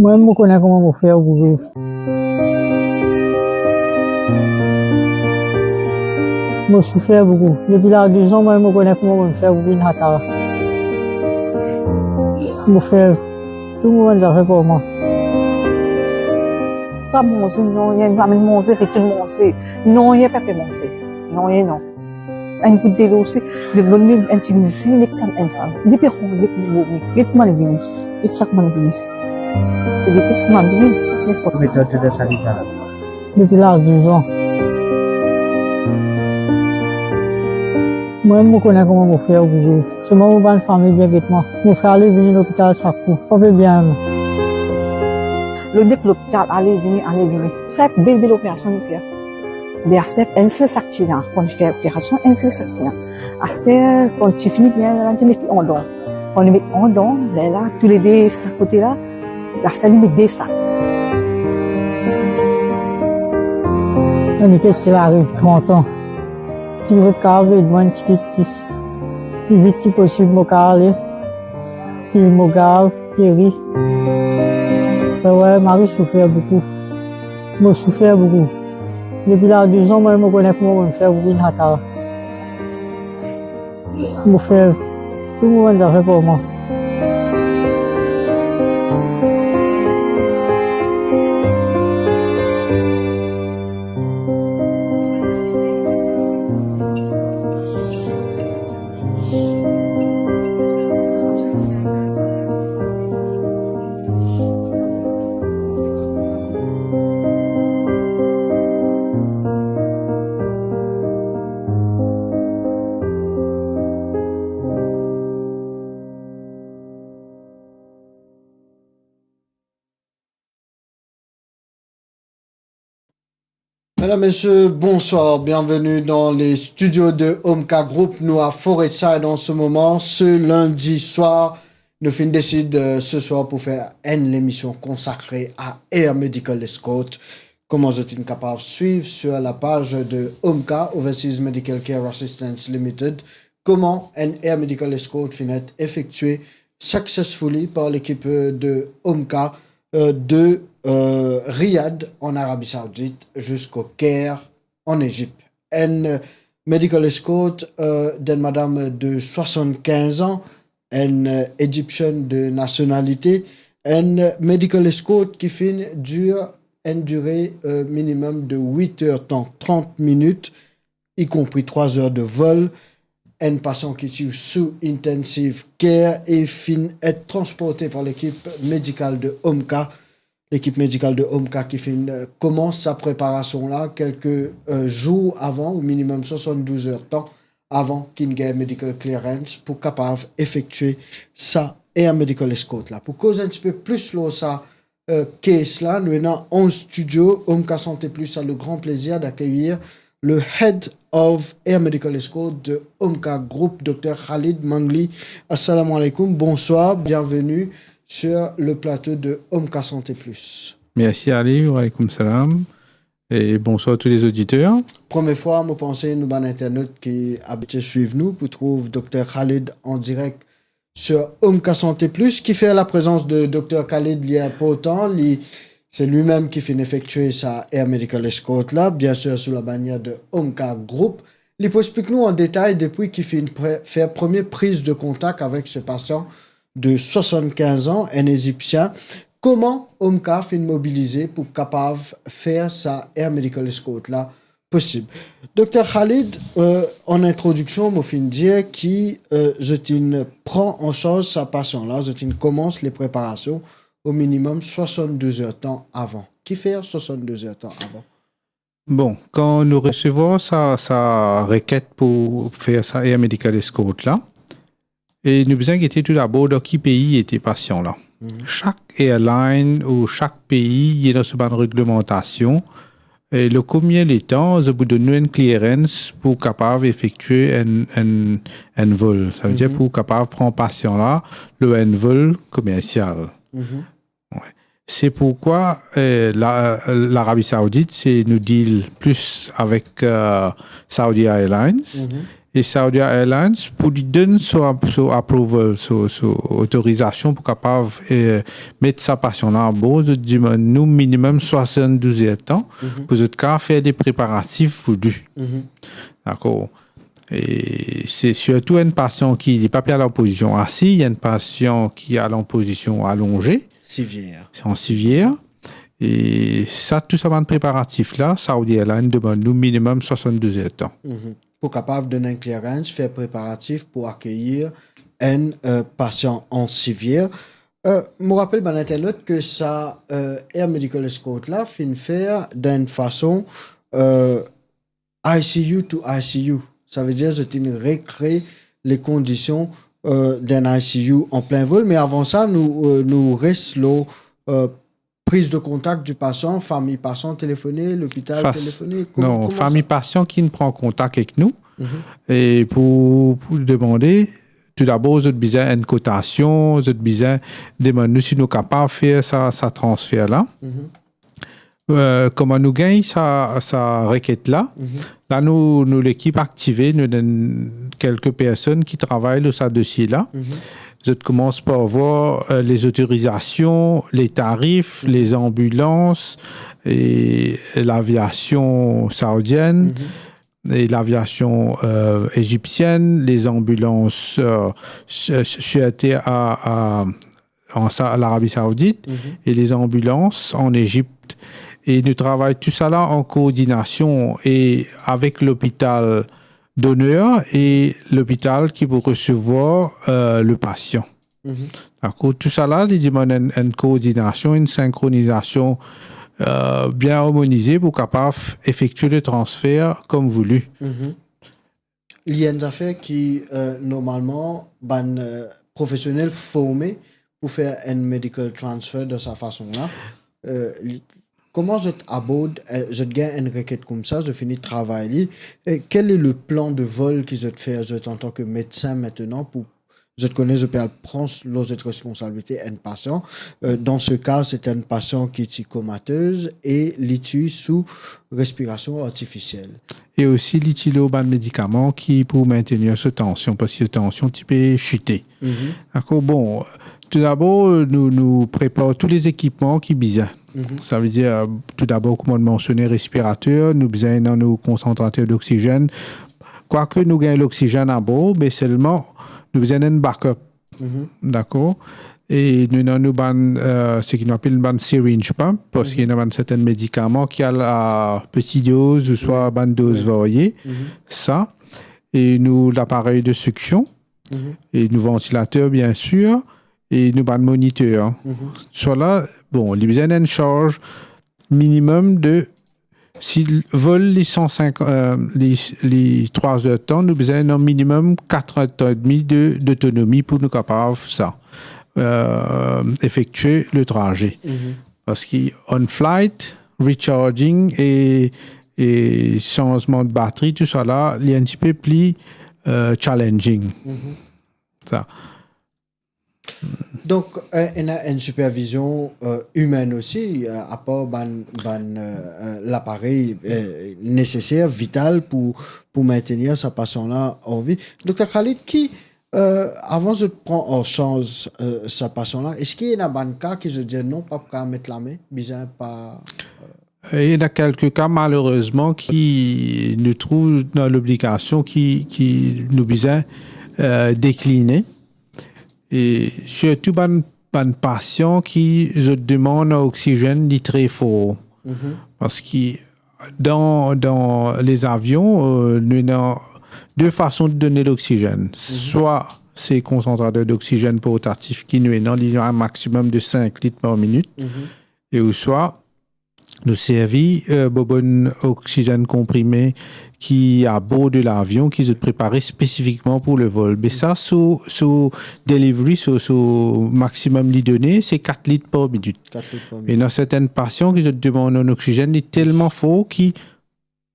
Moi, je connais comment faire pour vivre. Je souffre beaucoup. Depuis l'âge de 2 ans, moi, je connais comment faire pour vivre. Je fais tout le monde a fait pour moi. Pas manger, non, il y a pas manger, fait tout manger. Non, il n'y a pas manger. Non, il y a non. Un coup de l'eau aussi, le bonheur, un petit bisou, l'examen, ensemble. Depuis qu'on est venu, comment est venu, et ça comment est venu. Depuis comment est venu, méthode de sanitaire. Depuis l'âge de 2 ans. Moi, je connais comment faire pour vivre. C'est moi, je vais une famille bien avec moi. Je fais aller venir à l'hôpital chaque fois. Ça fait bien. le dès que l'hôpital allait venir. C'est une belle opération de faire. Mais c'est un seul sac là, quand on fait l'opération, un seul sac là. C'est quand tu finis bien, là, tu mets en don. Quand on met en don, là, tous les deux, ce côté-là, là, ça lui met des sacs. On était qu'il arrive 30 ans. Si vous êtes carré, devant un petit peu plus vite que possible, je carré. Puis je garde, guéri. Ouais, Marie souffrait beaucoup. Je souffrais beaucoup. Depuis l'âge de 2 ans, moi, je connais comment faire pour vivre. Je fais tout le monde a fait pour moi. Mesdames, Messieurs, bonsoir. Bienvenue dans les studios de Omka Group. Nous à Forestside en ce moment. Ce lundi soir, nous finissons décider ce soir pour faire une émission consacrée à Air Medical Escort. Comment vous êtes capable de suivre sur la page de Omka, Overseas Medical Care Assistance Limited, comment un Air Medical Escort finit effectué successfully par l'équipe de Omka de Riyad en Arabie Saoudite jusqu'au Caire en Égypte. Un medical escort d'une madame de 75 ans, une égyptienne de nationalité, un medical escort qui dure une durée minimum de 8 heures temps, 30 minutes, y compris 3 heures de vol. Un patient qui est sous intensive care et être transporté par l'équipe médicale de Omka. L'équipe médicale de Omka qui commence sa préparation là quelques jours avant, au minimum 72 heures de temps, avant qu'il y ait medical clearance pour capable effectuer ça et un medical escort là. Pour causer un petit peu plus là, ça case là, nous avons en studio, Omka Santé Plus a le grand plaisir d'accueillir le Head of Air Medical Escort de Omka Group, Dr Khalid Mangli. Assalamu alaikum, bonsoir, bienvenue sur le plateau de Omka Santé Plus. Merci Ali, wa alaykoum salam. Et bonsoir à tous les auditeurs. Première fois, je pense que nous avons un internaute qui habite suivre nous pour trouver Dr Khalid en direct sur Omka Santé Plus, qui fait la présence de Dr Khalid il y a important. C'est lui-même qui fait effectuer sa Air Medical Escort là, bien sûr sous la bannière de Omka Group. Il peut expliquer nous en détail depuis qu'il fait première prise de contact avec ce patient de 75 ans, un Égyptien. Comment Omka fait mobiliser pour capable faire sa Air Medical Escort là possible. Dr Khalid, en introduction, je fin dire qui je prend en charge sa patient là, je commence les préparations au minimum 72 heures temps avant. Qui fait 62 heures temps avant? Bon, quand nous recevons sa requête pour faire sa Air Medical Escort là, et nous besoin d'inquiéter tout d'abord dans quel pays était patient là. Chaque airline ou chaque pays il y a dans une réglementation et le combien de temps je vous donne une clearance pour capable effectuer un vol. Ça veut dire pour capable prendre patient là un vol commercial. Ouais. C'est pourquoi l'Arabie Saoudite c'est nous deal plus avec Saudi Airlines Et Saudi Airlines, pour lui donner son approval, son autorisation pour capable mettre sa passion là en bord, nous minimum 72 heures de temps pour ce cas faire des préparatifs voulus. D'accord. Et c'est surtout une passion qui n'est pas en position assise, il y a une passion qui est en position allongée. Civière. C'est en civière. Et ça, tout ça, dans le préparatif là, Saudi Airlines demande nous minimum 72 heures de temps. Pour capable de donner un clearance, faire préparatif pour accueillir un patient en civière. Me rappelle ben internet que ça Air Medical Escort là fin faire d'une façon ICU to ICU. Ça veut dire que tu recrées les conditions d'un ICU en plein vol, mais avant ça nous reste prise de contact du patient, famille patient téléphoner, l'hôpital téléphoner. Non, famille patient qui ne prend contact avec nous et pour demander. Tout d'abord, vous avez besoin d'une cotation, vous avez besoin de demander si nous sommes capables de faire ça transfert-là. Comment nous gagnons sa requête-là? Là, nous l'équipe activée, nous donne quelques personnes qui travaillent sur ce dossier-là. Je commence par voir les autorisations, les tarifs, les ambulances et l'aviation saoudienne. Et l'aviation égyptienne, les ambulances sujetées à l'Arabie Saoudite et les ambulances en Égypte. Et nous travaillons tout ça là en coordination et avec l'hôpital donneur et l'hôpital qui peut recevoir le patient. D'accord, tout ça là, il demande une coordination, une synchronisation bien harmonisé pour capable effectuer le transfert comme voulu. Il y a une affaire qui, normalement, professionnels formés pour faire un medical transfer de sa façon-là. Comment je aborde, je gagne une requête comme ça, je finis de travailler. Quel est le plan de vol que je te fais en tant que médecin maintenant pour je te connais, je peux prendre les responsabilités à un patient. Dans ce cas, c'est un patient qui est comateuse et l'utilise sous respiration artificielle. Et aussi l'utiliser de médicaments qui pour maintenir cette tension, parce que cette tension tu peux chuter. D'accord. Bon, tout d'abord, nous préparons tous les équipements qui besoin. Ça veut dire, tout d'abord, comme on mentionnait, respirateur, nous besoin dans nos concentrateurs d'oxygène. Quoique nous gagnons l'oxygène à bord, mais seulement nous faisons un backup. D'accord? Et nous avons ce qu'on appelle une syringe pump, parce qu'il y a certains médicaments qui ont la petite dose ou soit une dose variée. Ça. Et nous, l'appareil de succion. Et nous, ventilateur, bien sûr. Et nous, un moniteur. Soit là, bon, il y a une charge minimum de. S'il vole les 3 heures de temps, nous avons un minimum 4 heures et demie d'autonomie pour nous capables ça, effectuer le trajet. Parce qu'on flight, recharging et changement de batterie, tout ça là, il est un petit peu plus challenging. Ça. Donc, il y a une supervision humaine aussi, à part l'appareil nécessaire, vital pour maintenir sa patient-là en vie. Dr Khalid, qui, avant de prendre en charge sa patient-là, est-ce qu'il y a un cas qui se dit non, pas pour mettre la main, bizarre, pas... Il y en a quelques cas, malheureusement, qui nous trouvent dans l'obligation, qui nous besoin décliner. Et surtout, un patient qui se demande un oxygène très fort. Parce que dans les avions, nous avons 2 façons de donner l'oxygène. Soit c'est concentrateurs d'oxygène portatif qui nous ont un maximum de 5 litres par minute. Et ou soit nous servit bon oxygène comprimé qui à bord de l'avion qui est préparé spécifiquement pour le vol. Mais ça, sous delivery, sous maximum de données, c'est 4 litres par minute. Et dans certains patients qui se demandent un oxygène, il est tellement fort qu'il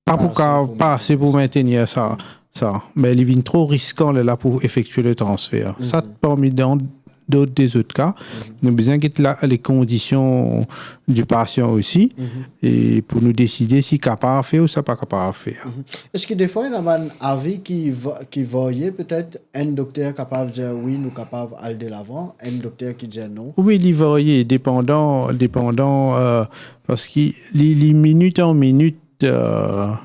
pas assez pour maintenir ça. Mais il est trop risquant là pour effectuer le transfert. Ça, parmi des autres cas. Nous avons besoin de les conditions du patient aussi, et pour nous décider si capable de faire ou si pas capable de faire. Est-ce que des fois, il y a un avis qui voyait peut-être un docteur capable de dire oui, nous capable d'aller de l'avant, un docteur qui dit non? Oui, il varie, dépendant, parce que les minutes en minutes,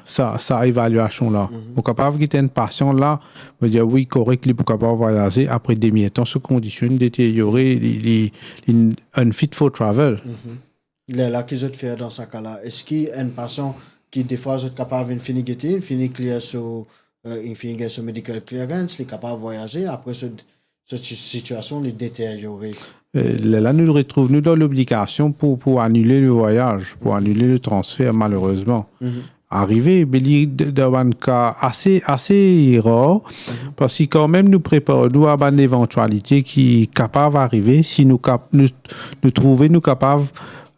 ça évaluation là. Pour capable quitter une patient là, on dire oui, correct, il pour capable voyager après demi-temps, sous condition de détériorer, unfit for travel. Là, qu'ils ont fait dans ce cas-là, est-ce qu'il y a une patient qui, des fois, est capable de finir guetter, finir clear sur medical clearance, il est capable de voyager, après cette situation, il détériorer? Là, nous nous retrouvons dans l'obligation pour annuler le voyage, pour annuler le transfert, malheureusement. Arrivé, dans un cas assez rare, parce que quand même nous préparons à une éventualité qui est capable d'arriver si nous trouvons capables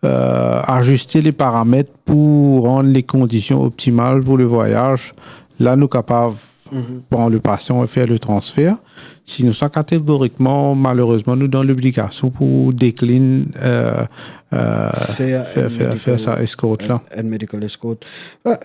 ajuster les paramètres pour rendre les conditions optimales pour le voyage. Là, nous sommes capables prendre le patient et faire le transfert. Sinon, ça catégoriquement, malheureusement, nous dans l'obligation pour décliner faire ça escorte-là. Un medical escort.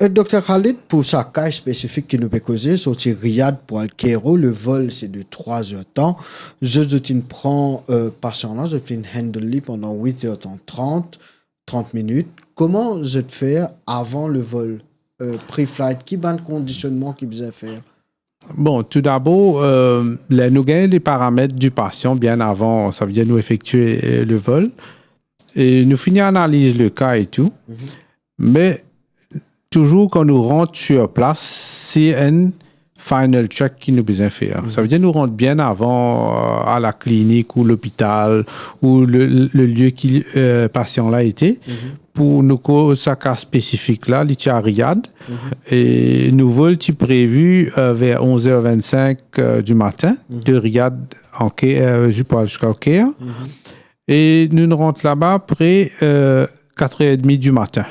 Dr. Khalid, pour ça cas spécifique qui nous peut causer, sortir Riyad pour Al Cairo, le vol c'est de 3 heures temps. Je prends patient là, je fais une handle pendant 8 heures temps 30 minutes. Comment je te fais avant le vol? Pre-flight, qui ban conditionnement qui besoin faire? Bon, tout d'abord, nous gagnons les paramètres du patient bien avant, ça veut dire nous effectuer le vol. Et nous finissons analyser le cas et tout. Mais toujours quand nous rentrons sur place, c'est un final check qui nous besoin faire. Ça veut dire nous rentrons bien avant à la clinique ou l'hôpital ou le lieu qui patient là était. Pour nos cas spécifiques là, il à Riyad. Et nous vol prévu vers 11h25 du matin de Riyad jusqu'à Caire. Et nous rentrons là-bas après 4h30 du matin.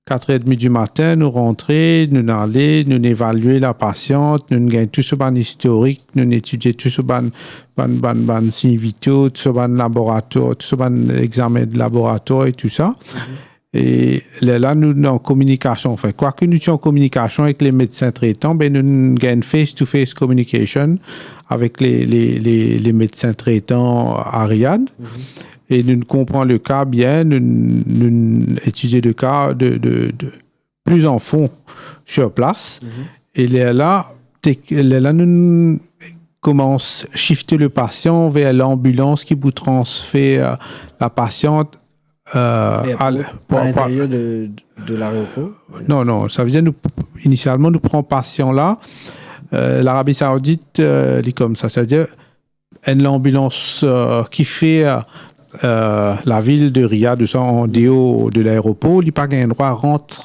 4h30 du matin, nous rentrons, nous allons, nous évaluons la patiente, nous gagnons tout ce ban historique, nous étudions tout ce ban signes vitaux, tout ce ban laboratoire, tout ce ban examen de laboratoire et tout ça. Et là, nous sommes en communication. Enfin, quoique nous sommes en communication avec les médecins traitants, ben, nous gagnons face-to-face communication avec les médecins traitants à Riyad. Et nous comprenons le cas bien, nous étudions le cas de plus en fond sur place. Et là, nous commençons à shifter le patient vers l'ambulance qui vous transfère la patiente à l'intérieur de l'aéroport? Non, ça veut dire initialement nous prenons patient là. L'Arabie Saoudite est comme ça, c'est-à-dire une ambulance qui fait la ville de Riyad en dehors de l'aéroport, il n'a pas un droit à rentrer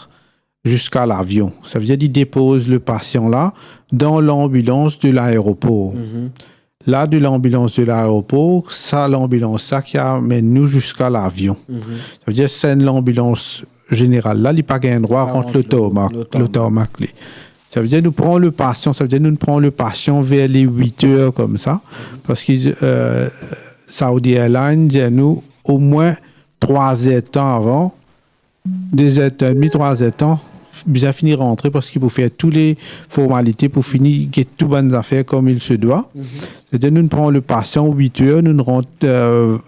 jusqu'à l'avion. Ça veut dire qu'il dépose le patient là dans l'ambulance de l'aéroport. Là, de l'ambulance de l'aéroport, ça, l'ambulance, ça qui amène nous jusqu'à l'avion. Ça veut dire que c'est l'ambulance générale. Là, il n'a pas un droit à rentrer le tarmac. Ça veut dire nous prenons le patient, nous prenons le patient vers les 8 heures comme ça, parce que Saudi Airlines dit à nous au moins 3 heures de temps avant, 2 heures et demie, 3 heures de temps, bien finir rentrer parce qu'il faut faire toutes les formalités pour finir, get toutes bonnes affaires comme il se doit. C'est-à-dire nous prenons le patient 8 heures, nous rentrons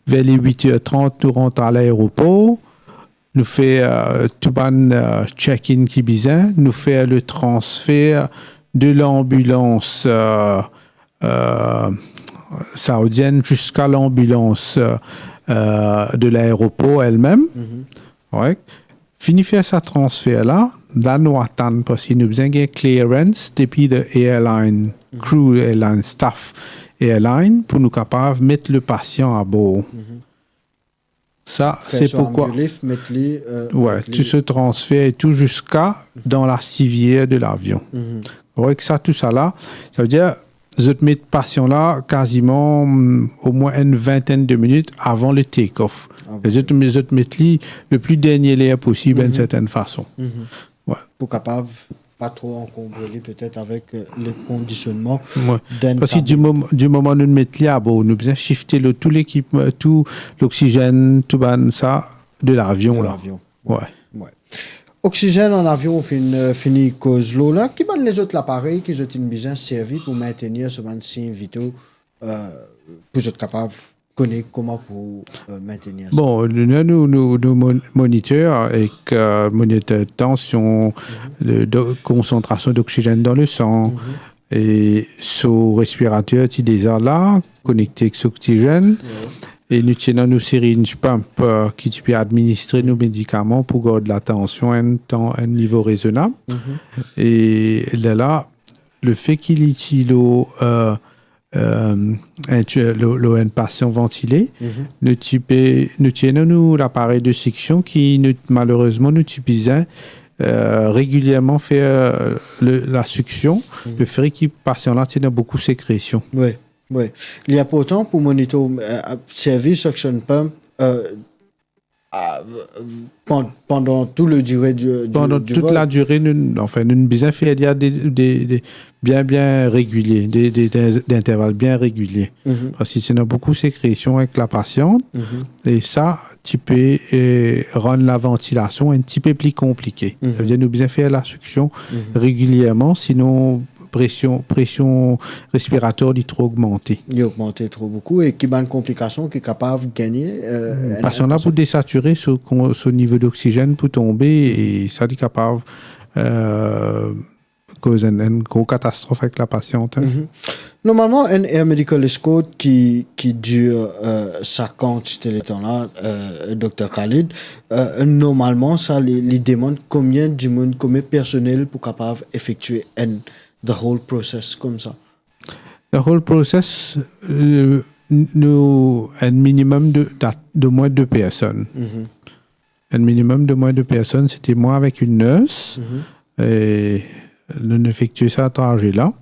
vers les 8h30, nous rentrons à l'aéroport. Nous faisons tout bon check-in qui besoin, nous faisons le transfert de l'ambulance saoudienne jusqu'à l'ambulance de l'aéroport elle-même. Ouais. Fini faire ce transfert-là, là nous attendons parce qu'il nous besoin de clearance depuis le airline, crew airline, staff airline pour nous capables de mettre le patient à bord. Ça, c'est pourquoi. Tout ce transfert et tout jusqu'à dans la civière de l'avion. Avec ça, tout ça là, ça veut dire je te mets le patient là quasiment au moins une vingtaine de minutes avant le take-off. Je te mets le plus dernier layer possible d'une certaine façon. Pour capable pas trop encombré peut-être avec les conditionnements Ouais. d'un Parce que du moment où nous mettons là, bon, nous devons shifter tout l'équipement, tout l'oxygène, tout ça de l'avion. de Là. l'avion. Ouais. Ouais. Oxygène en avion, fini cause l'eau là. Qui sont les autres appareils qui ont bien servi pour maintenir ce signe vitaux pour être capable de connaître comment pour maintenir ça. Bon, nous moniteurs avec moniteur de tension, de concentration d'oxygène dans le sang, et ce respirateur, tu des là, connecté avec l'oxygène. Et nous tenons nos syringes pump qui tu peux administrer nos médicaments pour garder la tension à un niveau raisonnable. Et là, le fait qu'il utilise un patient ventilé, nous tenons l'appareil de succion qui malheureusement nous utilisons régulièrement faire la succion, le fait que le patient là tient beaucoup de sécrétion. Oui, oui. Il y a pourtant pour monitorer service suction pump pendant tout le durée du pendant du toute vol. la durée, nous avons besoin faire des bien réguliers, des intervalles bien réguliers. Parce que c'est beaucoup de sécrétion avec la patiente. Et ça, tu peux rendre la ventilation un petit peu plus compliquée. Ça veut dire nous besoin faire la succion régulièrement, sinon pression respiratoire est trop augmentée. Il a augmenté trop beaucoup et qui a une complication qui est capable de gagner. Parce qu'on a pour désaturer ce niveau d'oxygène pour tomber et ça est capable cause une grosse catastrophe avec la patiente. Normalement, un Air Medical Escort qui dure 50 c'était temps-là, Dr. Khalid, normalement, ça les demande combien de personnel pour capable effectuer the whole process comme ça. The whole process, nous, un minimum de moins de 2 personnes. Un minimum de moins de 2 personnes, c'était moi avec une nurse. Et nous effectuons ça à trajet là.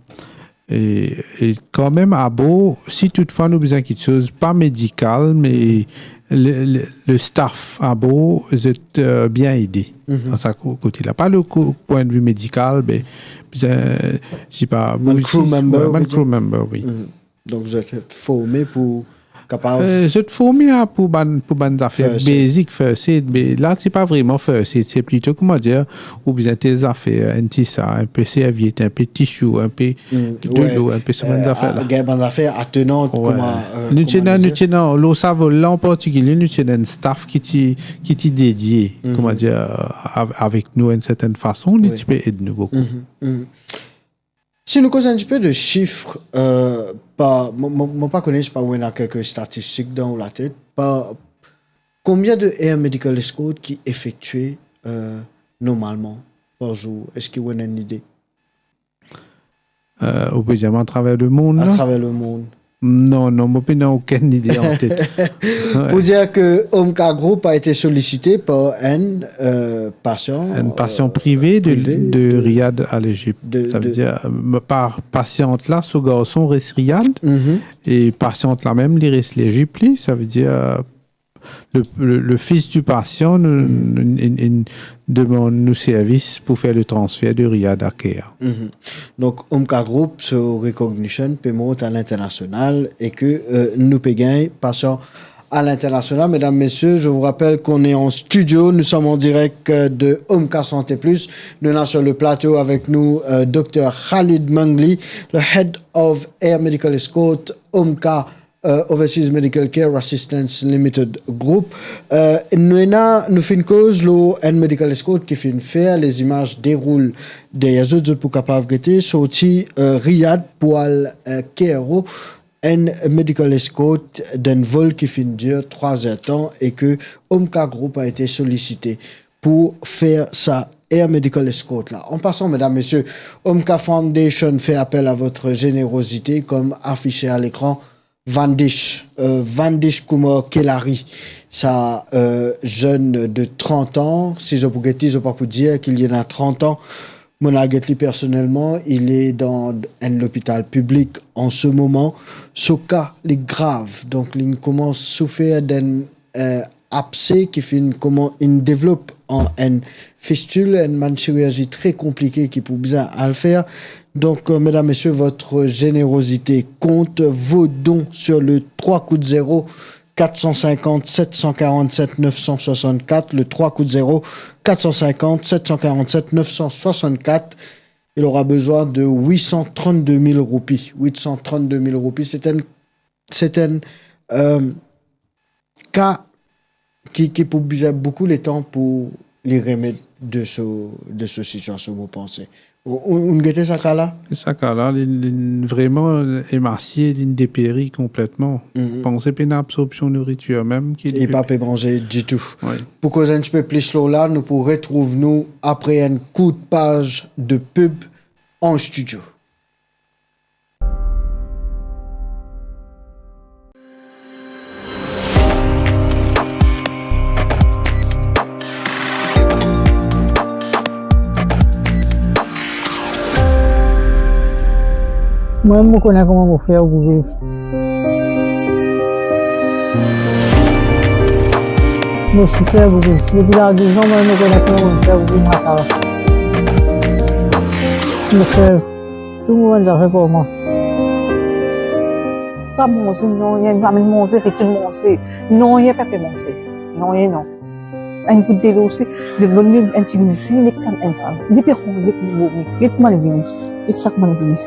Et quand même, à beau, si toutefois nous avons besoin de quelque chose, pas médical, mais le staff à beau est bien aidé dans ce côté-là. Pas le point de vue médical, mais je sais pas. Un crew member. Un crew member, oui. Donc vous êtes formé pour capable. Je te formé pour des affaires basiques, first aid, mais là, c'est pas vraiment first aid, c'est plutôt, comment dire, ou bien tes affaires, un petit ça, un peu serviette, un peu tissu, un peu de l'eau, un peu ce genre d'affaires-là. Des affaires attenantes, comment. Nous tenons, l'eau savole là en particulier, nous tenons un staff qui t'y dédié, comment dire, avec nous d'une certaine façon, nous tu peux aider nous beaucoup. Si nous causons un petit peu de chiffres, pas connaître, pas où on a quelques statistiques dans la tête, combien de Air Medical Escort qui effectuent normalement par jour? Est-ce qu'il y a une idée? Au bout à travers le monde? À travers le monde. Non, moi, je n'ai aucune idée en tête. Pour dire que Omka Group a été sollicité par un patient. Un patient privé de Riyad à l'Égypte. Ça veut dire, par patiente là, ce garçon reste Riyad, et patiente là même, il reste l'Égypte. Ça veut dire, le fils du patient demande nos services pour faire le transfert de Riyad à Caire. Donc, Omka Group, ce recognition peut monter à l'international et que nous payons patient à l'international. Mesdames, messieurs, je vous rappelle qu'on est en studio. Nous sommes en direct de Omka Santé Plus. Nous avons sur le plateau avec nous Dr. Khalid Mangli, le Head of Air Medical Escort, Omka Overseas Medical Care Assistance Limited Group. Nous faisons une cause, un Medical Escort qui fait faire les images déroulent des autres pour capable de sortir Riyad pour Cairo, un Medical Escort d'un vol qui fait durer 3 heures temps et que Omka Group a été sollicité pour faire ça. Air Medical Escort là. En passant, mesdames, messieurs, Omka Foundation fait appel à votre générosité comme affiché à l'écran. Vandish Kumar Kelari, ça jeune de 30 ans, si je peux dire qu'il y en a 30 ans, mon algetli personnellement, il est dans un hôpital public en ce moment. Ce cas est grave, donc il commence à souffrir d'un abcès qui fait comment il développe en une fistule, une chirurgie très compliquée qui peut bien à le faire. Donc, mesdames, messieurs, votre générosité compte. Vos dons sur le 3 coups de 0 450 747 964, le 3 coups de 0 450 747 964. Il aura besoin de 832 000 roupies. 832 000 roupies, c'est un cas qui peut buser beaucoup de temps pour les remettre de ce situation, vous pensez. On guette ça cas-là? Ça, là, vraiment émacié, il dépérit complètement. Pensez pas une absorption de nourriture même. Et pas peut manger du tout. Oui. Pour causer un petit peu plus slow là, nous pourrons retrouver nous après un coup de page de pub en studio. Moi, je connais comment faire pour vivre. Je suis fait beaucoup. Depuis l'âge de 2 ans, moi, je connais comment faire pour vivre à Tara. Je fais tout le monde a fait pour moi. Pas manger, non, il y a une femme manger, et tout manger. Non, il n'y a pas de manger. Non, il y a non. Un coup de l'eau aussi, le volume intimidé, l'examen ensemble. Les perros, les coups, les malvenus, les sacs malvenus.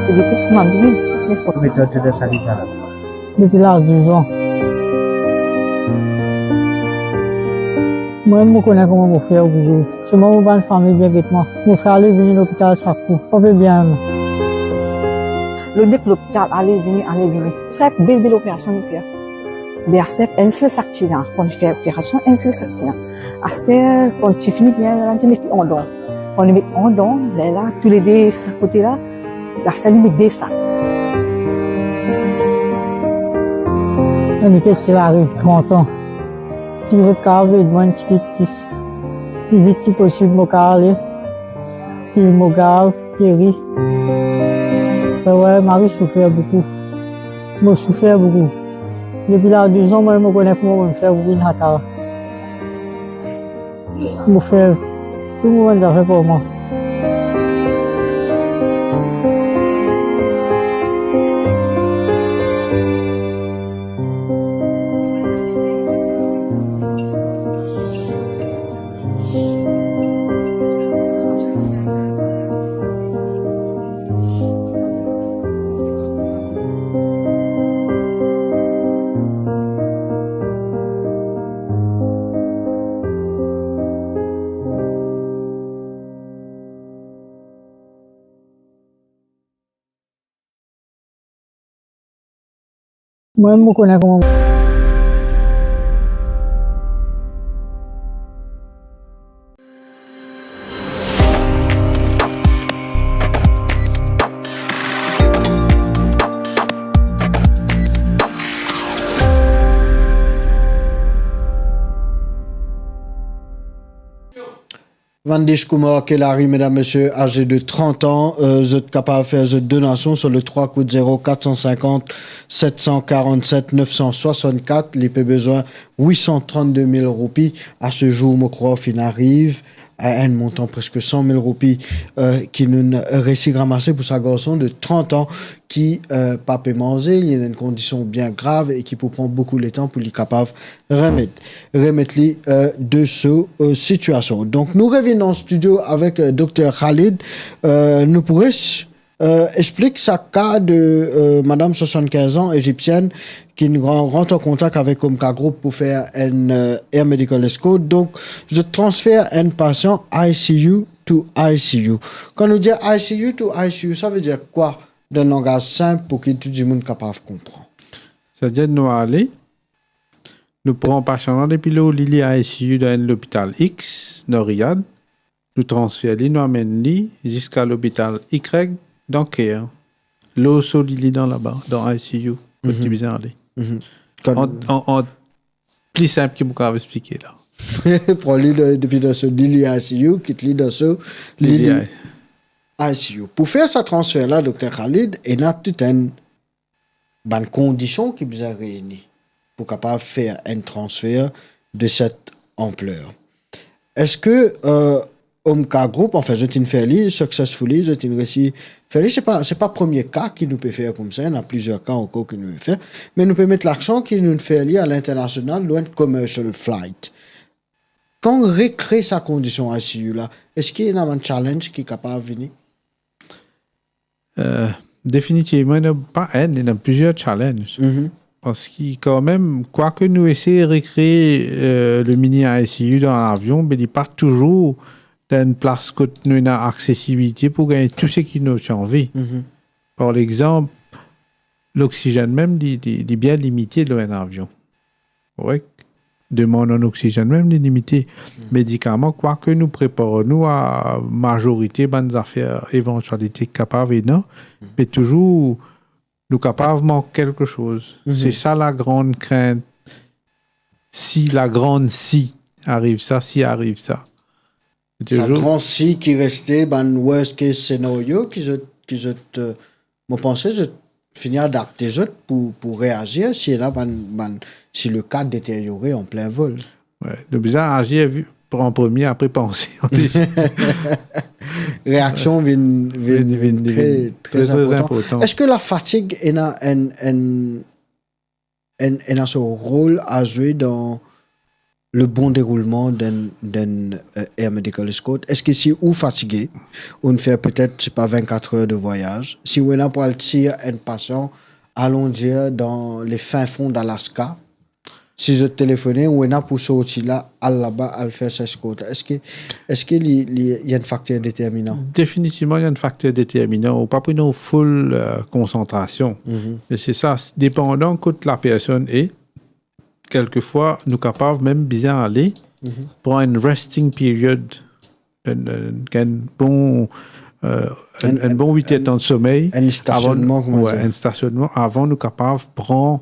Les petites malvenus, les photos. méthode de Salidara. Depuis l'âge de 2 ans. Moi, je connais comment faire pour vivre. C'est moi, ma famille, bien que moi. Mon frère, il vient à l'hôpital chaque fois. On fait bien. Le dès que l'hôpital allait venir. C'est une belle opération de faire. Mais c'est un seul accident. On fait l'opération, un seul accident. C'est quand tu finis bien, on met en don. On le met en don, là, tous les deux, ce côté-là, là, ça lui met des sacs. On est qu'il arrive 30 ans. Si vous êtes carré, moi, un petit peu plus. Le vite que possible, mon carré. Puis, mon gars, Thierry. Ouais, Marie souffrait beaucoup. Moi, je souffrais beaucoup. Depuis l'âge de 2 ans, moi, je connais comment me faire pour une hatara. Mon frère, tout le monde a fait pour moi. Moi, je connais comment. Van Dijk Kelari, mesdames, messieurs, âgé de 30 ans, vous êtes capable de faire cette donation sur le 3 coups de 0 450 747 964. Les besoin 832 000 roupies. À ce jour, je crois, il arrive à un montant presque 100 000 roupies qui nous réussit ramasser pour sa garçon de 30 ans qui pas peut manger, il y a une condition bien grave et qui peut prendre beaucoup de temps pour lui capable remettre de cette situation. Donc nous revenons en studio avec Dr Khalid. Nous pourrions expliquer ce cas de Madame 75 ans égyptienne qui nous rentre en contact avec Omka Group pour faire un Air Medical Escort. Donc, je transfère un patient ICU to ICU. Quand on dit ICU to ICU, ça veut dire quoi d'un langage simple pour que tout le monde soit capable de comprendre? C'est-à-dire nous aller, nous prenons patient depuis le lit ICU dans l'hôpital X, dans Riyad, nous transférons, nous amenons jusqu'à l'hôpital Y, dans Caire. L'eau solide dans là-bas, dans ICU, pour que tu puisses aller. En plus simple que vous pouvez expliquer là. Prends-le depuis dans ce lit ICU, quitte-le dans ce lit ICU. Pour faire ce transfert-là, Dr Khalid, il y a toute une bonne condition qui vous a réuni pour capable faire un transfert de cette ampleur. est-ce que Omka Group, enfin, je t'ai fait successfully, je t'ai réussi faire, c'est pas le premier cas qui nous peut faire comme ça, il y en a plusieurs cas encore qui nous peut faire, mais nous peut mettre l'accent qui nous fait lier à l'international, loin de commercial flight. Quand on recrée sa condition ICU là, est-ce qu'il y a un challenge qui est capable de venir? Définitivement, il n'y a pas un, il y a plusieurs challenges. Parce que quand même, quoi que nous essayons de recréer le mini ICU dans l'avion, mais il n'est pas toujours dans une place que nous avons accessibilité pour gagner tout ce qui nous tient envie. Par exemple, l'oxygène même, il est bien limité dans un avion. Ouais. Demande en oxygène même, il est limité. Médicaments, quoi que nous préparons, nous, à majorité, bonnes affaires, éventualité capables et non, mais toujours, nous capables manquer quelque chose. C'est ça la grande crainte. Si la grande si arrive ça, si arrive ça. Ça grand si qui restait, ben, worst case scénario, je pensais, je finir d'adapter pour réagir si là, si le cas détérioré en plein vol. Ouais. Le besoin agir en premier, après penser. Réaction vient très important. Est-ce que la fatigue a son rôle à jouer dans le bon déroulement d'un Air Medical Escort? Est-ce que si vous fatigué, on fait peut-être, c'est pas 24 heures de voyage, si on a pour tirer un patient, allons dire, dans les fins fonds d'Alaska, si je téléphonais, on a pour sortir là-bas, à le faire cette escorte. Est-ce qu'il y a un facteur déterminant? Définitivement, il y a un facteur déterminant. On ne pas pour une full concentration. Mais c'est ça, dépendant que la personne est, quelquefois, nous sommes capables même bien aller pour une resting period, un bon 8 heures de sommeil. Un stationnement. Un stationnement avant nous capables de prendre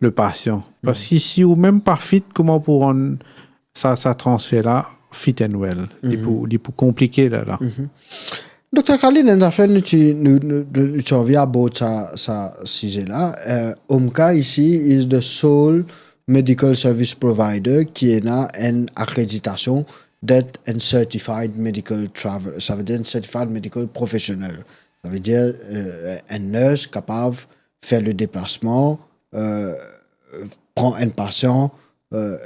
le patient. Parce que si ou même pas fit, comment pour ça transfert là, fit and well. Il pour compliquer là. Dr. Khalid, en fait, nous reviens à bord ça sujet là. Omka ici is the sole medical service provider qui a une accréditation d'être un certified medical travel. Ça veut dire un certified medical professionnel. Ça veut dire un nurse capable de faire le déplacement, prend un patient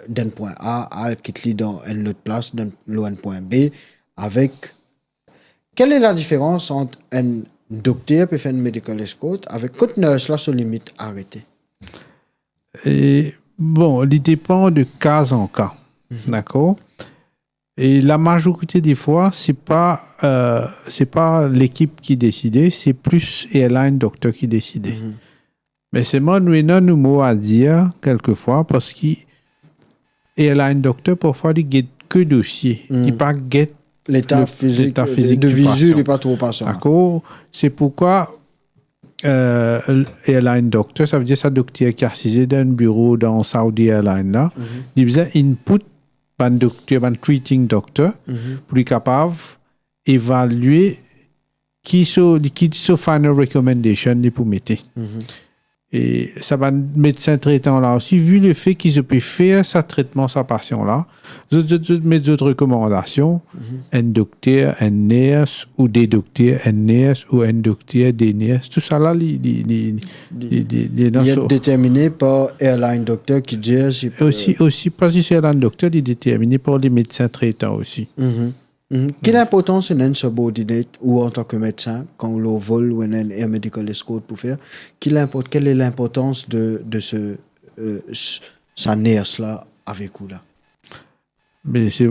d'un point A à quitter dans une autre place, dans un point B, avec... Quelle est la différence entre un docteur et un medical escort avec une nurse là sur limite arrêtée? Et bon, il dépend de cas en cas, d'accord? Et la majorité des fois, c'est pas l'équipe qui décidait, c'est plus airline docteur qui décidait. Mais c'est moi, nous avons mot à dire quelquefois parce que airline docteur parfois il get que dossier, il pas get l'état physique de visu n'est pas trop passant. D'accord, c'est pourquoi airline doctor, ça veut dire ça docteur qui est assisé dans un bureau dans Saudi Airlines là, il besoin input par docteur, par treating doctor pour être capable d'évaluer qui sont final recommendation pour mettre. Et ça va médecin traitant là aussi, vu le fait qu'ils peuvent faire sa traitement, sa patient là, mettre d'autres recommandations, un docteur, un nurse, ou des docteurs, un nurse, ou un docteur, des nurses, tout ça là, il est déterminé par airline docteur qui dit... Aussi, parce que c'est airline docteur, il est déterminé par les médecins traitants aussi. Quelle importance est un subordinate ou en tant que médecin quand on vole ou un air medical escort pour faire? Quelle est l'importance de sa nurse là avec vous là? Mais c'est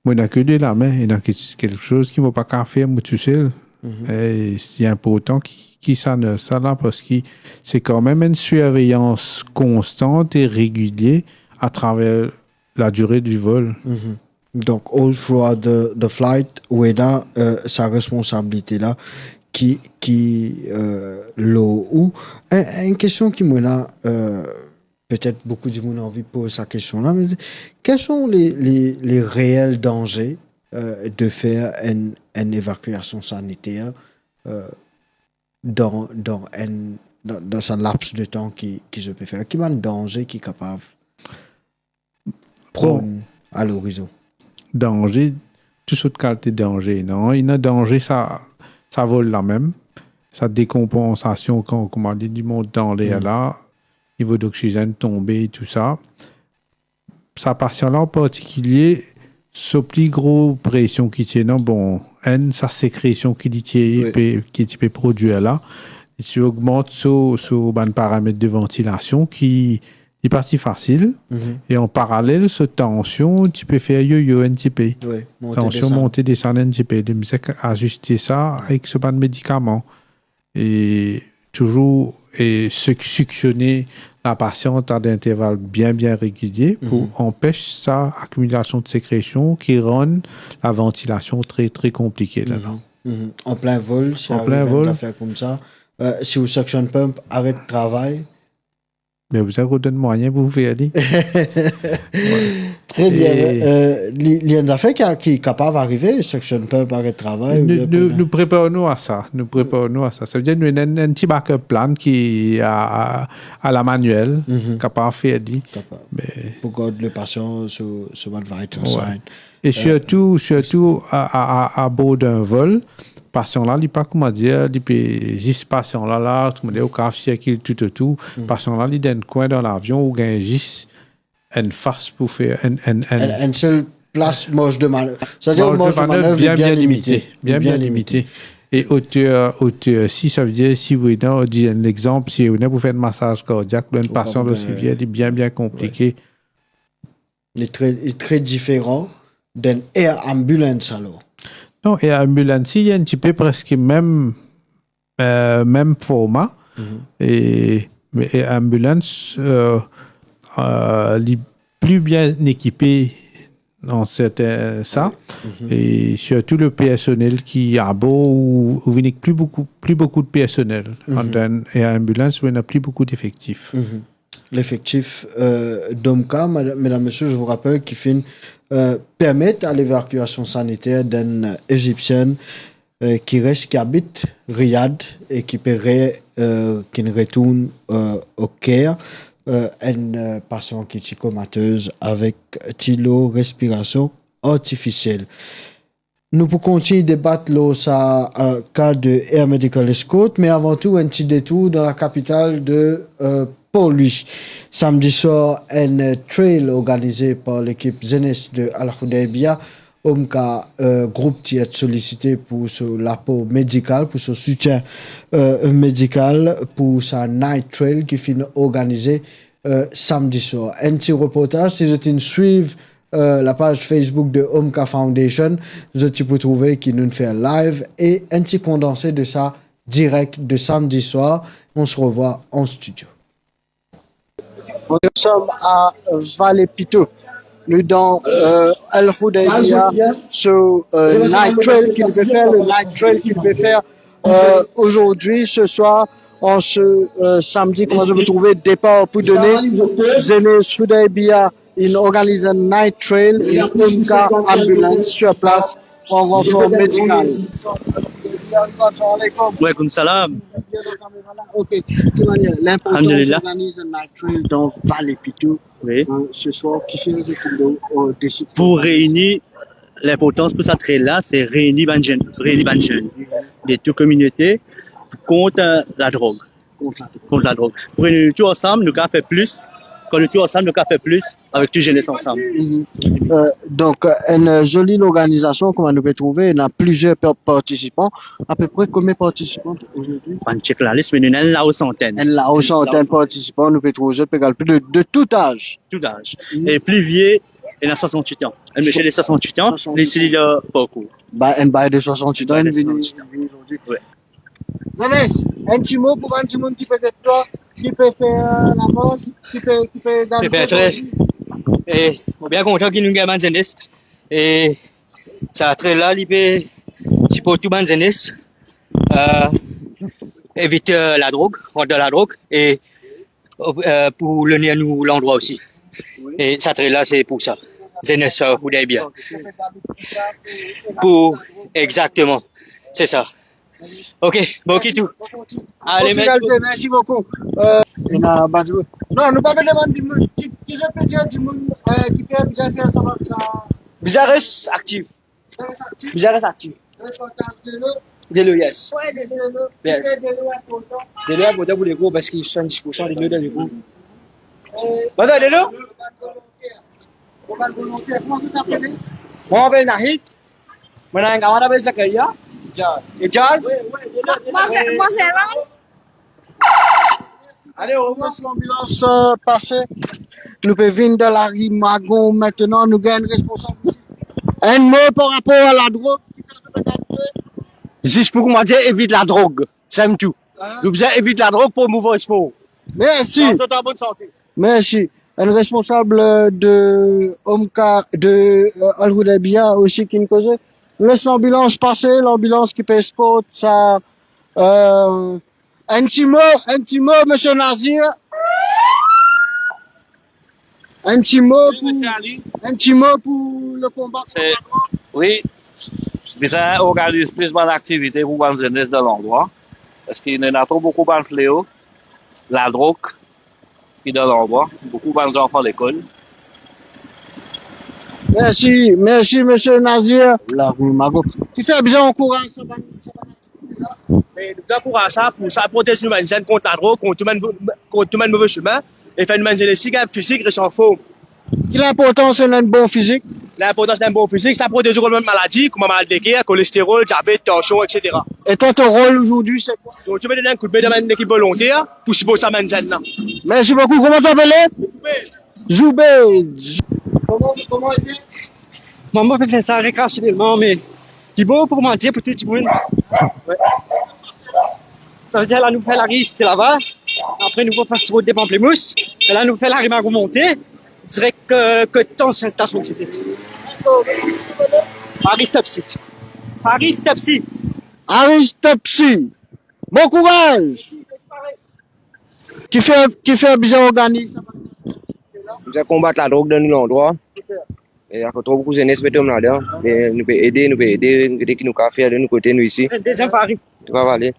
moi n'a que de la main, il y a quelque chose qui ne va pas qu'à faire moi tout seul. Et c'est important qui ça là parce que c'est quand même une surveillance constante et régulière à travers la durée du vol. Donc, all throughout the flight, où est là sa responsabilité là, qui l'eau ou une question qui m'a peut-être beaucoup de monde a envie de poser sa question là, mais quels sont les réels dangers de faire une évacuation sanitaire dans un laps de temps qui je peux faire? Quel est le danger qui est capable de prendre à l'horizon? danger, toute sorte de qualité de danger. Non, il y a danger, ça vole là même. Sa décompensation, quand on dit, du monde dans l'air là, niveau d'oxygène tombé, tout ça. Sa patient-là en particulier, sa plus grosse pression qui tient, non, bon, sa sécrétion qui peut produire là, tu augmentes sur un paramètre de ventilation qui est parti facile. Et en parallèle, cette tension, tu peux faire yo-yo un petit peu. Tension monter, descendre un petit peu. De ajuster ça avec ce pas de médicaments. Et toujours suctionner la patiente à des intervalles bien réguliers pour empêcher sa accumulation de sécrétion qui rend la ventilation très compliquée là-dedans. En plein vol, si on arrive à faire comme ça, si vous suction pump arrête de travail. Mais vous avez donné moyen pour vous faire aller. Très bien. Il y a une affaire qui est capable d'arriver, suction pump arrête de travail. Nous préparons à ça. Ça veut dire nous avons un petit backup plan qui est à la manuelle, capable de faire aller. Pour garder le patient sur votre vital sign. Et surtout à bord d'un vol, patient là, il pas comment dire, il peut juste patient là, comment dire, au café qui tout, patient là, il donne coin dans l'avion ou gagne juste une face pour faire une seule place marge de manœuvre. C'est-à-dire marge de manœuvre bien limité. Et hauteur 6, ça veut dire si vous on dit un exemple, si vous pour faire un massage cardiaque, un patient de civière, il est bien compliqué. Il est très différent d'un air ambulance alors. Non, et ambulance, il y a un petit peu presque même format. Mais ambulance, est plus bien équipé dans certains ça. Et surtout le personnel qui a beau ou il n'y a plus beaucoup de personnel. Et ambulance, il n'y a plus beaucoup d'effectifs. L'effectif d'OMCA, mesdames, messieurs, je vous rappelle, qui permettent à l'évacuation sanitaire d'une Égyptienne qui habite Riyad et qui retourne au Caire, une patiente qui est comateuse avec respiration artificielle. Nous pouvons continuer de débattre sur le cas de Air Medical Escort, mais avant tout, un petit détour dans la capitale de Port-Louis. Samedi soir, un trail organisé par l'équipe Zenes de Al-Hudaybiyah, groupe qui est sollicité pour l'apport médical, pour son soutien médical, pour sa night trail qui finit organisé samedi soir. Un petit reportage, si vous suivez la page Facebook de Omka Foundation, vous pouvez trouver qui nous fait live et un petit condensé de ça direct de samedi soir. On se revoit en studio. Nous sommes à Vallée-Pitou. Nous dans Al-Hudaybiyah sur night trail qu'il peut faire, le night trail qu'il peut faire aujourd'hui, ce soir, en ce samedi, comment je vais trouver départ pour donner Zenes Hudaybiyah. Il organise un night trail et Omka ambulance sur place en renfort médical. Ouais, comme salam. Ok, l'important d'organiser un night trail dans Vallée-Pitou ce soir, qui fait des pour réunir, l'importance pour cette trail-là, c'est réunir les jeunes des deux communautés contre la drogue. Contre la drogue. Pour réunir tout ensemble, nous avons fait plus. Quand nous tous ensemble, nous avons fait plus avec tous les jeunes ensemble. Donc, une jolie organisation, comme on peut trouver, il y a plusieurs participants. À peu près combien de participants aujourd'hui? On check la liste, mais nous avons là aux centaines. Là aux centaines de participants, nous pouvons trouver de tout âge. Tout âge. Et plus vieux, il y a 68 ans. Un monsieur de 68 ans, ici, il a pas court. Un bail de 68 ans, il est venu aujourd'hui. Oui. Vanessa, un petit mot pour un petit monde qui peut être toi, qui peut faire la force, qui peut dans le très. Et on est bien content qu'il nous gagne jeunesse. Et ça très là, il peut supporter tout jeunesse, éviter la drogue, rendre la drogue et pour le nier nous l'endroit aussi. Et ça très là, c'est pour ça. Jeunesse Hudaybiyah. Pour exactement, c'est ça. Ok, bon tout. Allez, merci beaucoup. Non, nous pas demander du monde qui peut dire du monde qui peut bien faire ça. Bizares active. Bizares active. Delo, yes. Yes. Delo est important pour les gros parce qu'ils sont 10% des nœuds dans les gros. Voilà, Delo. Moi, je m'appelle Nahid. Mon nom est Zakaria. Et Jazz. Moi, c'est Ron. Allez, au revoir. L'ambulance passée, nous pouvons venir de la rue Magon maintenant, nous gagnons responsable. Un mot par rapport à la drogue. Juste pour moi dire, évite la drogue. C'est tout. Nous devons éviter la drogue pour mouvoir sport. Merci. Tout en bonne santé. Merci. Un responsable de Omka, de Al-Houdabia aussi qui nous causait. Laisse l'ambulance passer, l'ambulance qui paye sport, ça, un petit mot, monsieur Nazir. Un petit mot pour le combat. Oui, je organise plus d'activités pour la jeunesse de l'endroit. Parce qu'il y a trop beaucoup de fléaux, la drogue qui est dans l'endroit, beaucoup d'enfants à l'école. Merci, monsieur Nazir. La rue Mago. Qui fait bien au courant, ça va. Mais nous encourageons ça pour ça protéger nos jeunes contre la drogue, contre tout le mauvais chemin, et faire une manger les cigares physiques et en forme. L'important, c'est un bon physique. L'important, c'est un bon physique, ça protège contre les maladies, comme la maladie de guerre, cholestérol, diabète, tension, etc. Et toi, ton rôle aujourd'hui, c'est quoi? Donc, tu veux donner un coup de main dans une équipe volontaire pour supporter ça, man, jeune. Merci beaucoup. Comment t'appelles? Zoubé. Comment est-ce? Maman peut faire ça récréationnellement, mais c'est beau pour mentir pour tout le monde. Ouais. Ça veut dire là, nous fait la rue, c'était là-bas. Après, nous faisons passer des pamplemousses. Et là, nous fait la rue Mago monter. Direct que temps sur la station de cité. Aristopsie. Bon courage. Qui fait bien organiser. Nous allons combattre la drogue dans l'endroit. Et il y a trop beaucoup de jeunes qui sont là-dedans. Et nous pouvons aider, nous qui nous faire de nous côté, nous ici. Deuxième Paris. Tu vas aller.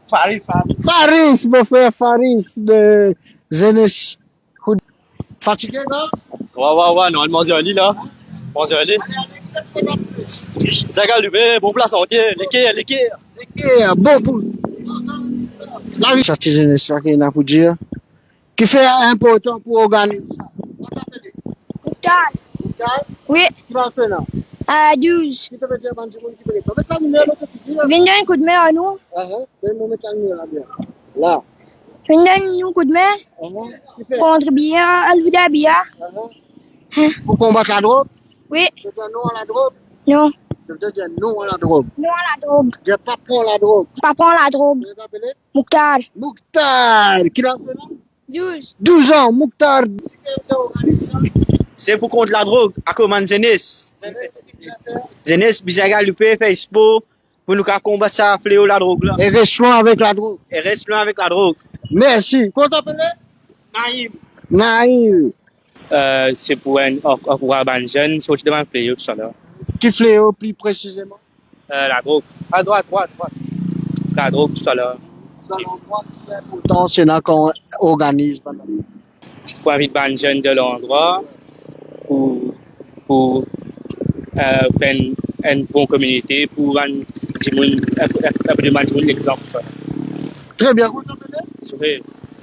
Faris, mon frère Faris de jeunesse. Fatigué, non? Ouais, non, manger un lit là. Manger un lit. Ça gars, bon place entier, l'équerre. Bon pour. La vie, chaque jeunesse, ça qu'il y a pour dire. Qui fait important pour organiser ça? Mouktar. Oui. Qui va faire là? À 12. Qui te fait dire, man, qui peut être? Avec la lumière, l'autre, tu dis. Viens donner un coup de main à nous. Donne-moi mettre la lumière là, bien. Là. Viens donner un coup de main. Qui fait? Contre Bia, Al-Houdabia. Pour combattre la drogue? Oui. Tu veux dire non à la drogue? Non. Je veux dire non à la drogue. Non à la drogue. Je pas prendre la drogue. Pas prendre la drogue. Tu t'appelles? Mouktar. Mouktar. Qui l'a fait là? 12. 12 ans, Mouktar. C'est pour contre la drogue, à comment jeunesse. Jeunesse, bisaga, lupe, Facebook, pour nous combattre ça, fléau la drogue là. Et reste loin avec la drogue. Et reste loin avec la drogue. Merci. Comment t'appelles? Naïm. C'est pour un jeune, faut que tu demandes fléau tout à l'heure. Qui fléau plus précisément? La drogue. À droite. La drogue tout à l'heure. Pourtant, c'est là qu'on organise. Pour inviter les jeunes de l'endroit, pour faire une bonne communauté, pour un exemple. Très bien.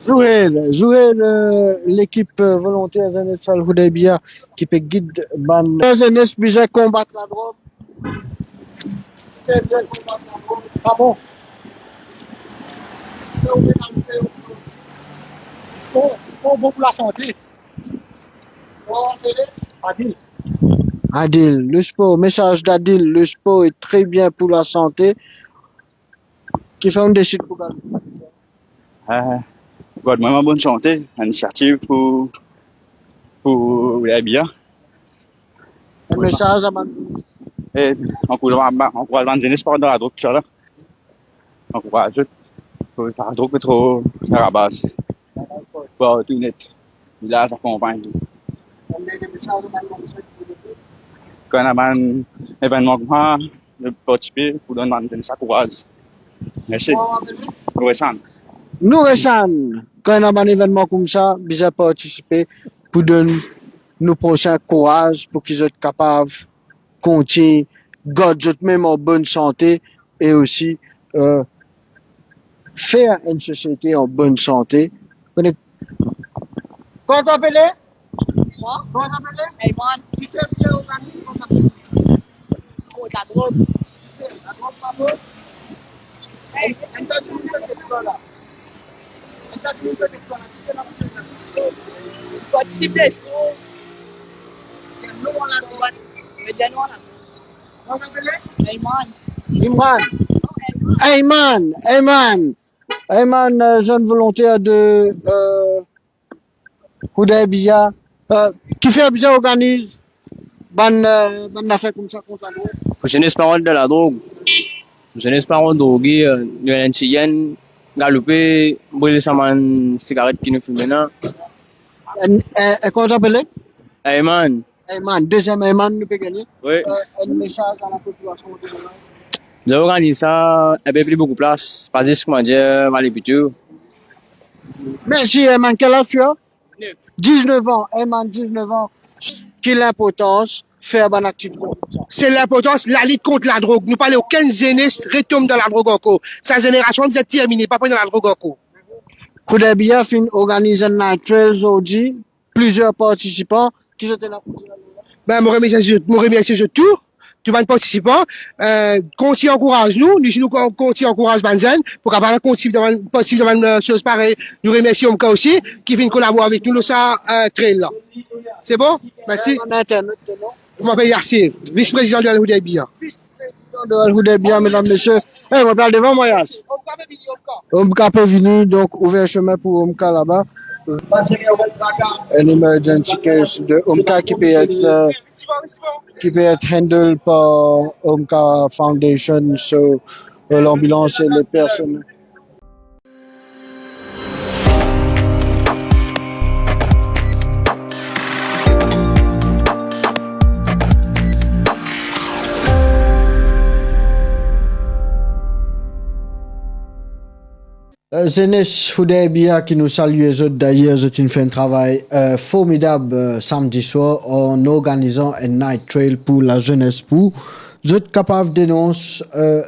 Zouhel, l'équipe volontaire Jeunesse Al-Houdabia qui peut guider la jeunesse bisa combattre la drogue. Ah bon? C'est bon pour la santé. Adil, le sport, message d'Adil, le sport est très bien pour la santé. Qui fait un décide pour gagner? Vraiment bonne santé, initiative pour les bien. Un message à man. Et encouragement de jeunesse par dans la drogue, ça là. Encourage. La drogue est trop, ça rabasse. Pour tout net. Là, ça accompagne. Quand on a un événement comme ça, de participer pour donner un jeunesse courage. Merci. Nous récemment, quand on a un événement comme ça, bisa participer pour donner nos prochains courage pour qu'ils soient capables de continuer, garder même en bonne santé et aussi faire une société en bonne santé. Comment t'appelles? Moi? Comment t'appelles? Ayman. Qui fait bien organisme? Oh, la drogue. La drogue, pardon? Participe à school. Ayman. Imran. Ayman, jeune volontaire de Hudaybiyah, qui fait bien organise ban affaire comme ça contre la drogue. Jeunesse parole de la drogue. Jeunesse parole droguée, nous avons un chien galopé, brûler sa main cigarette qui nous fume maintenant. Et comment t'appelles? Ayman. Ayman, deuxième Ayman, nous peut gagner. Oui. Un message à la population de Montréal. Nous avons organisé ça, un peu plus beaucoup de place, pas juste comment dire, mal plutôt. Merci Ayman, quel âge tu as? 19 ans, Ayman, 19 ans. Quelle importance faire une activité comme ça? C'est l'importance, la lutte contre la drogue. Nous parlons aucune jeunesse retombe dans la drogue encore. Sa génération nous est terminée, pas dans la drogue encore. Hudaybiyah organise un night trail aujourd'hui, plusieurs participants qui étaient là. Ben, moi remercie tout les participants, continuez encourage nous continuons encourage Banzen pour capable continuer dans une chose pareille. Nous remercions Omka aussi qui vient collaborer avec nous dans ça trail là. C'est bon? Merci. Je m'appelle Yassir, vice-président de Hudaybiyah. Vice-président de Hudaybiyah, mesdames, messieurs. Eh, on parle devant moi, Yass. Omka peut venir, donc ouvert chemin pour Omka là-bas. Un emergency case de Omka qui peut être handled par Omka Foundation, so l'ambulance et les personnes. Zenes Hudaybiyah qui nous salue les autres d'ailleurs, ils ont fait un travail formidable samedi soir en organisant un night trail pour la jeunesse pour vous êtes capable de dénoncer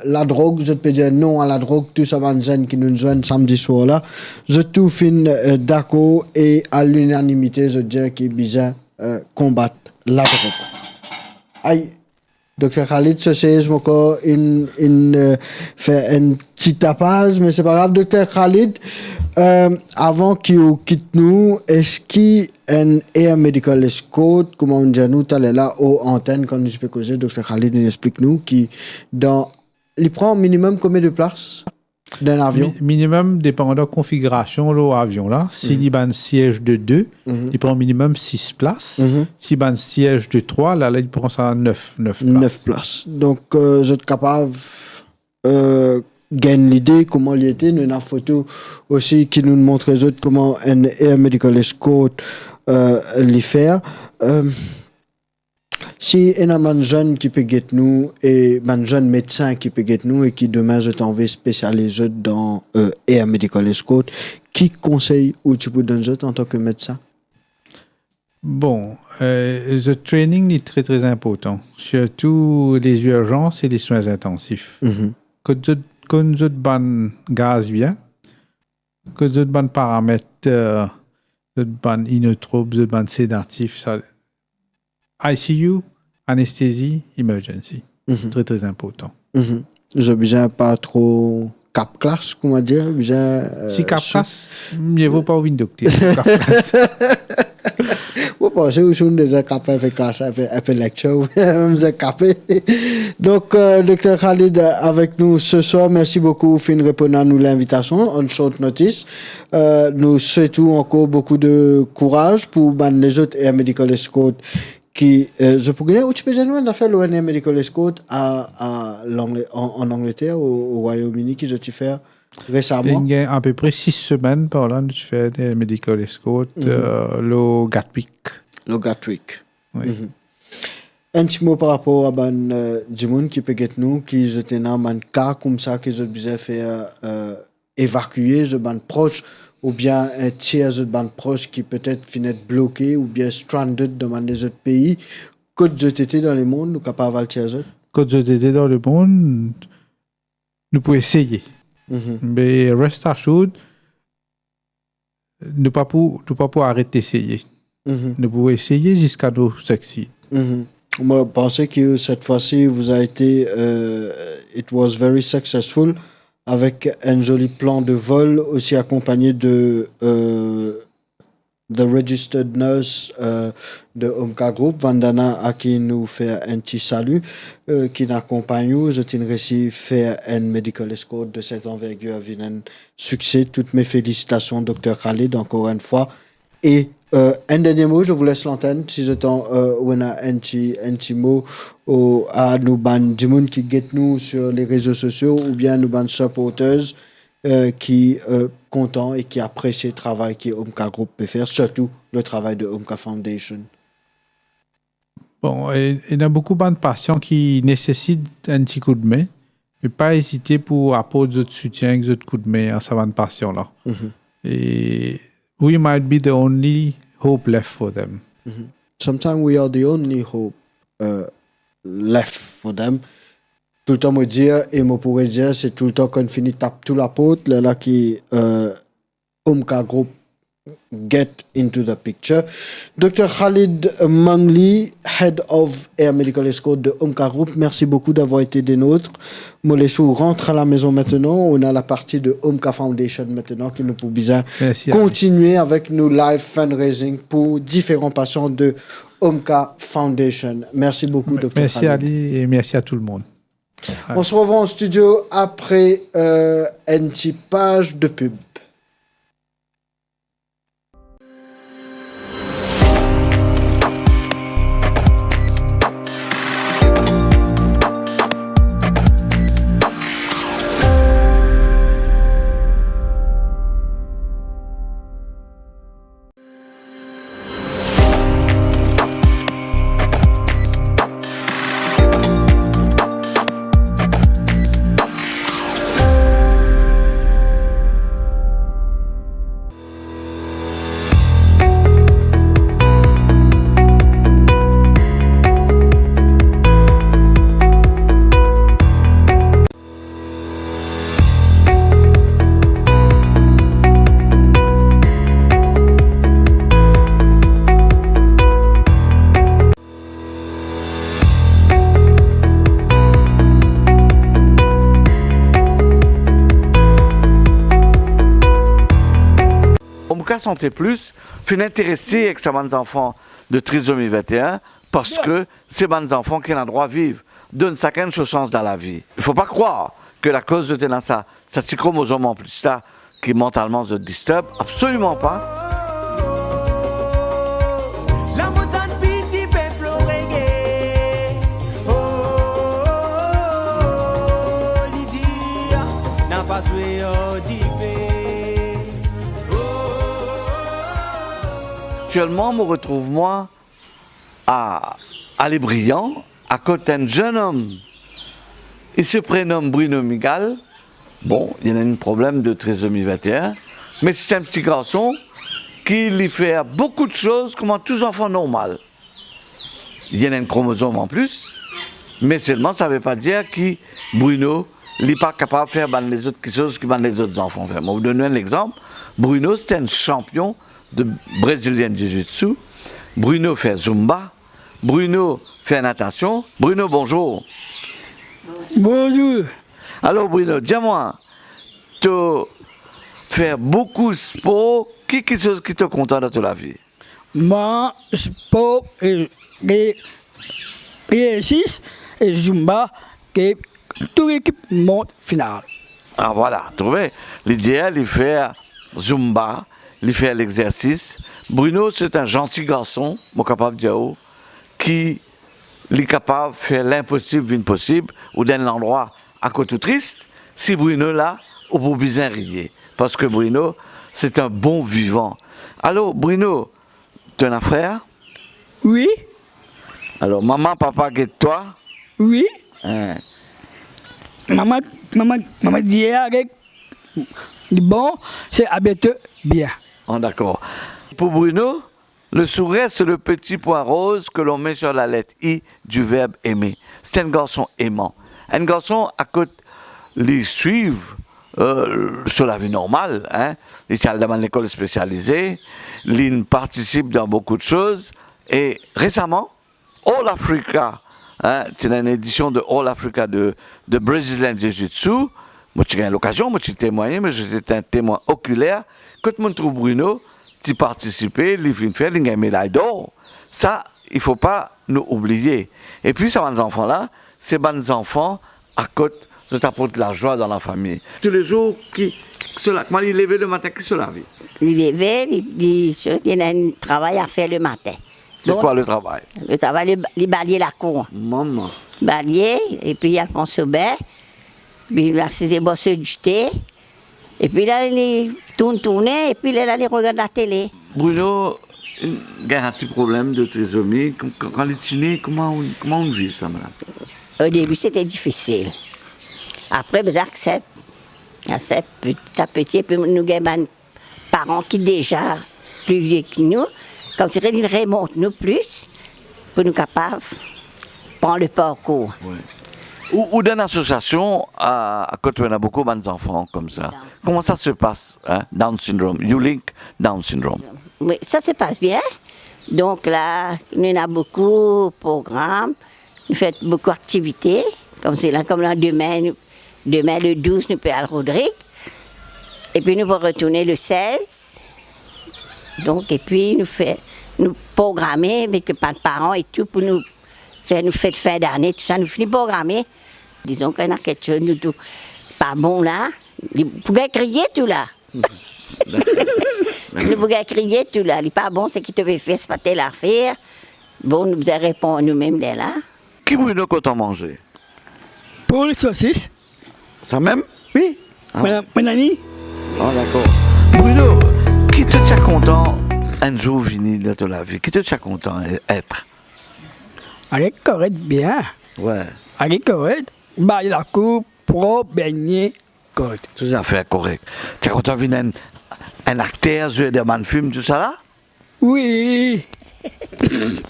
la drogue, vous êtes dire non à la drogue, tout ça va qui nous joignent samedi soir là. Vous êtes tout fin d'accord et à l'unanimité, je dire qu'il est besoin combattre la drogue. Aïe. Dr. Khalid, ce c'est encore fait un petit tapage, mais c'est pas grave. Dr. Khalid, avant qu'il quitte nous, est-ce qu'il y a un Air Medical Escort, comment on dit nous, tu es là aux antennes quand nous peut causer, Dr. Khalid, il explique nous, il prend minimum combien de places d'un avion? Minimum, dépendant de la configuration de l'avion là. S'il y a un siège de 2, il prend minimum 6 places. S'il y a un siège de 3, là il prend ça à 9 places. 9 places. Donc, vous êtes capable de gagner l'idée comment il était. Nous avons une photo aussi qui nous montre les autres comment un Air Medical Escort l'y faire. Si il y a un jeune qui peut guetter nous et un jeune médecin qui peut guetter nous et qui demain je t'en vais spécialiser dans Air Medical Escort, qui conseille ou tu peux donner en tant que médecin? Bon, le training est très très important, surtout les urgences et les soins intensifs. Quand nous avons ban gaz bien, quand nous avons ban paramètres, ban inotropes, ban sédatifs, ça. ICU, anesthésie, emergency. Très très important. Je besoin pas trop cap classe, comment dire, si cap classe, mieux vaut pas au docteur. Vous pensez que vous déjà capé faire classe, faire lecture, vous êtes capé. Donc, Dr. Khalid avec nous ce soir. Merci beaucoup de répondre à nous l'invitation on short notice. Nous souhaitons encore beaucoup de courage pour les autres Air Medical Escort qui, je pourrais où tu peux dire, faire l'ONM Medical Escort en Angleterre, au Royaume-Uni, qui je t'ai fait récemment. Il y a à peu près 6 semaines par là, tu fais des Medical Escort, le Gatwick. Le Gatwick. Oui. Un petit mot par rapport à du monde qui peut être nous, qui étaient dans un cas comme ça, qui ont besoin faire évacuer, je ban proche ou bien un tiers de bande proche qui peut-être finit bloqué ou bien stranded dans les autres pays. Quand je étais dans le monde, nous capables de tiers autres. Quand je étais dans le monde, nous pouvons essayer. Mais reste assured, nous pas pour arrêter d'essayer. Nous pouvons essayer jusqu'à nous succéder. Moi, je pense que cette fois-ci, vous avez été, it was very successful, avec un joli plan de vol, aussi accompagné de the registered nurse de Omka Group, Vandana, à qui nous fait un petit salut, qui nous accompagne nous. Je t'ai réussi faire un medical escort de cette envergure avec un succès. Toutes mes félicitations, Dr. Khalid, encore une fois. Et un dernier mot, je vous laisse l'antenne. Si je t'en un petit mot à nous ban du monde qui guette nous sur les réseaux sociaux ou bien nous ban supporters qui content et qui apprécient le travail que Omka Group peut faire, surtout le travail de Omka Foundation. Bon, il y a beaucoup de patients qui nécessitent un petit coup de main, mais pas hésiter pour apporter d'autres soutiens, d'autres coups de main à ces patients-là. Et we might be the only hope left for them. Sometimes we are the only hope left for them. Tout le temps, me dire, et me pourrais dire, c'est tout le temps qu'on finit tape tout la porte, là qui Omka Group get into the picture. Dr. Khalid Mangli, Head of Air Medical Escort de Omka Group, merci beaucoup d'avoir été des nôtres. Molesou rentre à la maison maintenant. On a la partie de Omka Foundation maintenant qui nous peut bien continuer avec nos live fundraising pour différents patients de Omka Foundation. Merci beaucoup, Dr. Khalid. Merci Ali et merci à tout le monde. On se revoit en studio après une petite page de pub. Santé Plus fait intéresser avec ces bons enfants de trisomie 21 parce que ces bons enfants qui ont le droit de vivre donnent chacun chance dans la vie. Il ne faut pas croire que la cause de ça, c'est ce chromosome en plus là qui mentalement se disturbe, absolument pas. Actuellement, je me retrouve moi à Les Brillants, à côté d'un jeune homme. Il se prénomme Bruno Migal. Bon, il y a un problème de trisomie 21, mais c'est un petit garçon qui lui fait beaucoup de choses comme tous les enfants normaux. Il y a un chromosome en plus, mais seulement ça ne veut pas dire que Bruno n'est pas capable de faire les autres choses que les autres enfants font. Je vais vous donner un exemple. Bruno, c'est un champion de brésilien de jiu-jitsu. Bruno fait zumba. Bruno fait natation. Bruno, bonjour. Bonjour. Alors Bruno, dis-moi, tu fais beaucoup de sport. Qu'est-ce chose qui te content dans toute la vie? Moi, sport et exercice et zumba, que toute l'équipe monte finale. Ah voilà, tu vois, l'idéal, il fait zumba, il fait l'exercice. Bruno, c'est un gentil garçon, mon capable de dire, qui est capable de faire l'impossible l'impossible, ou d'un endroit à côté triste. Si Bruno là, on peut bien rire. Parce que Bruno, c'est un bon vivant. Alors, Bruno, tu as un frère? Oui. Alors, maman, papa, guette-toi? Oui. Hein? Maman dit avec du bon, c'est habiter bien. Oh, d'accord. Pour Bruno, le sourire, c'est le petit point rose que l'on met sur la lettre I du verbe aimer. C'est un garçon aimant. Un garçon, à côté, les suivre sur la vie normale. Hein. Il s'est dans l'école spécialisée, il participe dans beaucoup de choses. Et récemment, All Africa, hein, c'est une édition de All Africa de Brazilian Jiu-Jitsu. Moi, j'ai eu l'occasion, moi, j'ai témoigné, mais j'étais un témoin oculaire. Quand mon trouve Bruno, tu participé, il vient faire une médaille d'or. Ça, il ne faut pas nous oublier. Et puis, ces bons enfants-là, ces bons enfants, à côté, ça t'apporte la joie dans la famille. Tous les jours, comment il levait le matin, qui se lavait? Il levait, il y a un travail à faire le matin. C'est quoi le travail? Le travail, il balayer la cour. Maman. Balayer, et puis il Alphonse Aubert, puis il a ses bosses du thé, et puis là, il tournait, et puis là, il regarde la télé. Bruno, il y a un petit problème de trisomie. Quand il est né, comment on vit ça, madame? Au début, c'était difficile. Après, on accepte petit à petit. Puis nous avons des parents qui sont déjà plus vieux que nous. Comme si ils remontent nous plus pour nous capables de prendre le parcours. Ouais. Ou dans une association, à côté, on a beaucoup d'enfants comme ça. Comment ça se passe, hein? Down syndrome, U-Link, Down syndrome. Oui, ça se passe bien. Donc là, nous avons beaucoup de programmes, nous faisons beaucoup d'activités. Comme là, demain, le 12, nous pouvons aller à Rodrigue. Et puis nous allons retourner le 16. Donc, et puis nous programmer avec les parents et tout pour nous faire fin d'année, tout ça, nous finissons programmer. Disons qu'il y a quelque chose nous tout pas bon là. Vous pouvez crier tout là. Nous pouvons crier tout là. Il n'est pas bon, c'est qu'il te veut faire, c'est pas telle affaire. Bon, nous avons répondu nous-mêmes là. Qui Bruno content manger? Pour les saucisses. Ça même? Oui. Ah. Mon ami. Oh, d'accord. Bruno, qui te tient content un jour venu de la vie? Qui te tient content être? Elle est correcte bien. Ouais. Elle est correcte. Bah, il a cour propre, baigné, correct. Tout à fait correct. Tu es content de venir un acteur, jouer des films, tout ça là? Oui. Il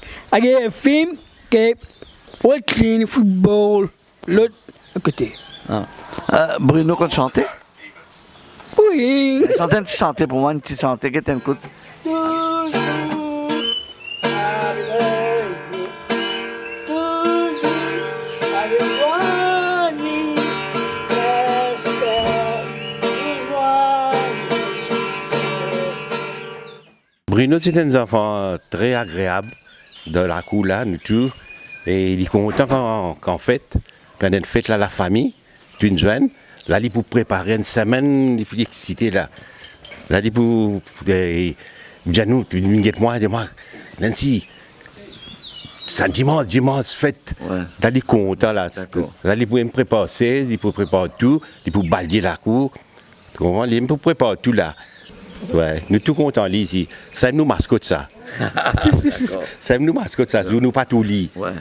y a un film qui est wrestling, football, l'autre à côté. Ah. Bruno, quand tu chantais? Oui. Chantais un petit chanté pour moi, un petit chanté, qu'est-ce que tu écoutes? Bruno, c'est un enfant très agréable dans la cour là, nous tous. Et il est content qu'en fait, quand on fête là, la famille, d'une jeune, là, il peut préparer une semaine, il faut exciter là. Là, il peut bien nous, tu moi, Nancy, c'est dimanche, fête. Ouais. Là, il est content là. Là, il peut me préparer, il peut préparer tout, il peut balayer la cour. Tu comprends? Il peut préparer tout là. Ouais, nous tous contents ici. Ça nous mascotte ça. Ça nous mascotte ça. Nous pas tout lit. Ouais,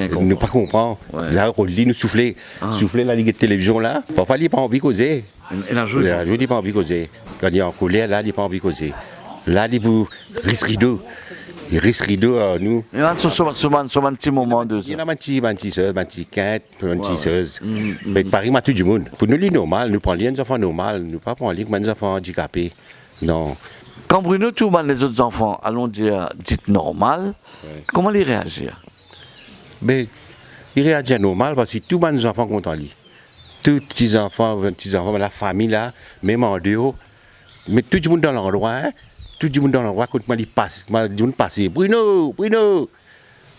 nous pas comprendre. Là, on lit, nous souffler. Souffler la ligue de télévision là. Parfois, il n'a pas envie de causer. Il n'a pas envie de causer. Quand il est en colère, là, il n'a pas envie de causer. Là, il risque rideau. Il risque rideau à nous. Il y a un petit moment de ça. Il y a un petit soeur, un petit quinte, un petit soeuse. Mais Paris, tout du monde. Pour nous, c'est normal. Nous prenons les enfants normaux. Nous ne pas prendre les enfants handicapés. Non. Quand Bruno tourne les autres enfants, allons dire, dites normal, comment ils réagissent? Ben, ils réagissent normal parce que tous les enfants sont contents. Tous les petits-enfants, la famille là, même en dehors. Mais tout le monde dans l'endroit, hein? Tout le monde dans l'endroit, quand ils passent, Bruno,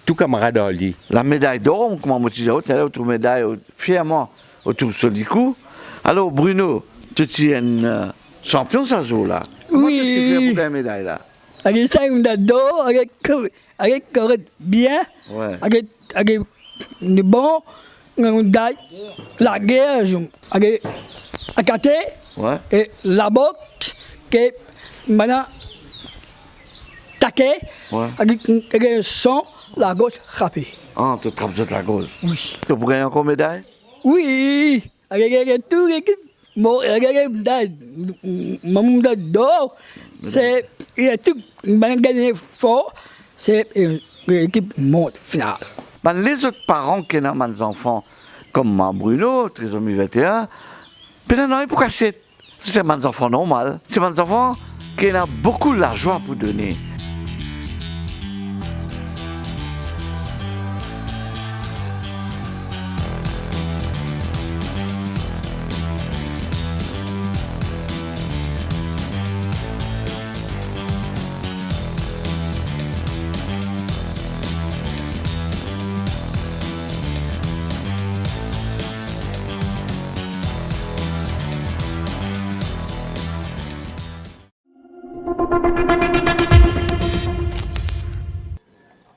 tout camarade dans le lit. La médaille d'or, comment on dit, tu as une médaille fièrement autour du cou. Alors Bruno, tu es un champion ça jour-là. Comment tu fais pour la médaille là? Avec ça, on adore, avec correct bien, avec le bon, on a la guerre, avec la carte, et la boxe, qui maintenant taquet, avec un son, la gauche frappée. Ah, tu trappes de la gauche? Oui. Tu peux gagner encore médaille? Oui, avec tout l'équipe. Bon, mon d'or, c'est, il y a tout, gagné fort, c'est l'équipe monte finale. Ben, les autres parents qui ont des enfants, comme moi, Bruno, trisomie 21, non, pour cacher, c'est des enfants normaux. C'est des enfants qui ont beaucoup de la joie pour donner.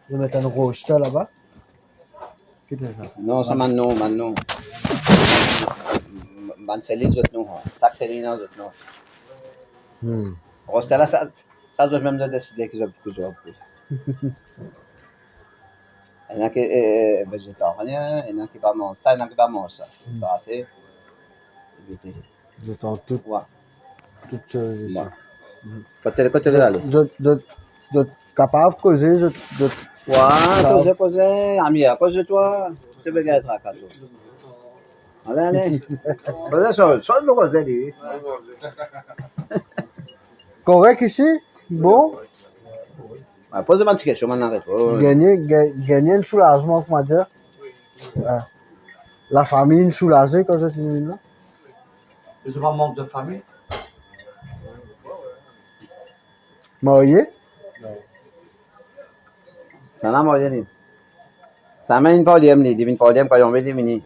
Je vais mettre un roster là-bas. Non, ça maintenant. Banseli les autres non. Ça c'est les autres non. Roster là, ça doit même décider qu'ils ont beaucoup de choses. Il y en a qui est végétarien, il y en a qui pas manger ça, il y en a qui pas manger ça. C'est éviter. Je tente tout. Ouais. Toutes choses ici. Côté là. Je capable de causer, Ouais, causer, ami, à cause de toi, tu peux gagner à quatre. Allez. Cause de causer, correct ici? Bon? Pose-moi une petite question, maintenant. Gagner le soulagement, comment dire? La famille soulagée quand je suis là? Je suis pas membre de famille. Marié? Ça n'a pas marié. Ça m'a une podium, les divines podium quand on veut diminuer.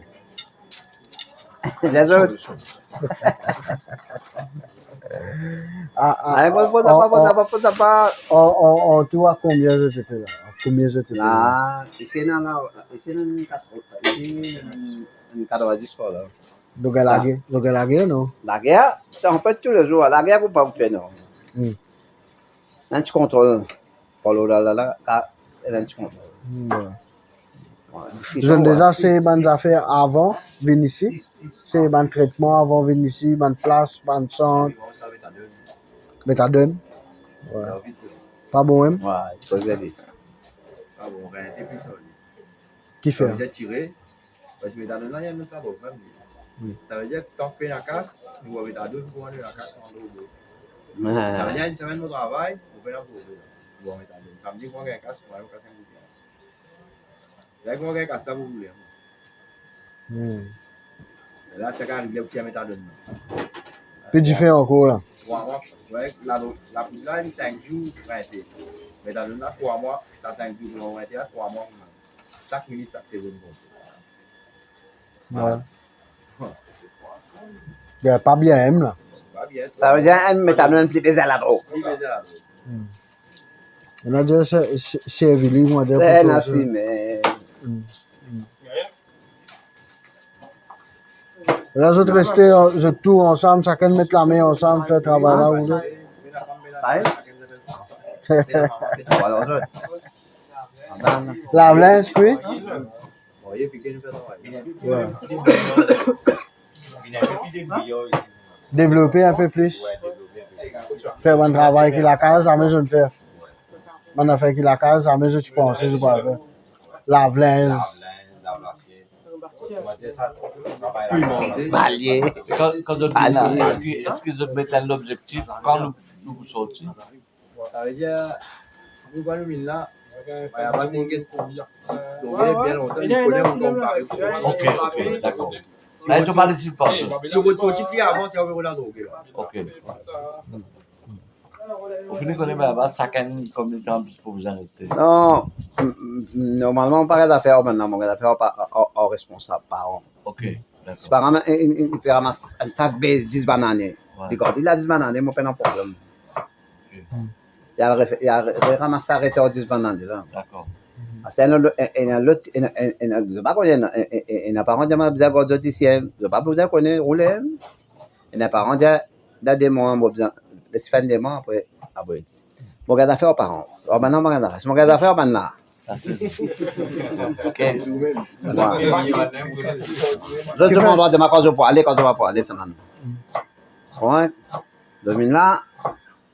Désolé. En tout, à combien je étais là? Là, ici, il y a 90 fois là. Donc, la guerre, non? La guerre, c'est en fait tous les jours. La guerre, vous ne pouvez pas faire, non. Là, tu contrôles. Là, tu contrôles. Je déjà c'est des affaires avant venir ici. C'est un traitement avant venir ici, une place, un centre. Bétadone. Ouais. Pas bon, même? Ouais, il faut aider. Pas bon, rien plus ça. Qui fait? Ça veut dire tirer. Parce que bétadone là, il y a même ça. Ça veut dire que quand tu fais la casse, nous avons bétadone pour aller la casse en dos. Ça veut dire une semaine de travail, on fait la bourre. Nous avons bétadone. Samedi, on a la casse, on va aller au casse. Là, on a la casse, ça vous voulez. Là, c'est quand il y a aussi un métadone. Puis tu fais encore là? Ouais, la poudre là, il 5 jours pour arrêter. Mais dans le 3 mois, ça 5 jours pour arrêter, 3 mois. Chaque minute, chaque saison. Ouais. Il n'y a pas bien M là. Ça veut dire un métadone plus pesé à la drogue. On a déjà servi, on a déjà c'est ainsi, mais. Là, je restais, je tourne ensemble, chacun met la main ensemble, fait travail là ou là. La blanche, oui. Ouais. Développer un peu plus. Faire un travail qui la case, à mesure de faire. On a fait qui la case, à mesure tu penses, je peux faire. La blanche. Balier. Quand on dit, est-ce que vous mettez un objectif quand nous sortons? Ça veut dire, nous allons nous là, il n'y a pas de guette pour dire. Donc, bien longtemps, il connaît encore parler. Ok, d'accord. Là, je parle ici pas. Si vous sortez plus avant, c'est vous la drogue. Ok. Au final, on est chacun comme le temps pour vous en rester. Non, normalement, on parle d'affaires maintenant, on parle d'affaires en responsable parent. Ok. Si par exemple, il peut ramasser un sac de 10 bananes. Il a 10 bananes, il n'a pas de problème. Il a ramassé arrêté aux 10 bananes. D'accord. Il n'a pas rendu à besoin de diététicien, il n'a pas besoin de connaître rouler. Il n'a pas rendu à des mois, de se faire des mois après. Mon gars d'affaires aux parents. Mon gars d'affaires, mon gars d'affaires, là. 15. Je demande de ma cause pour aller, quand on va pour aller, ça m'a. Ouais. Domine là,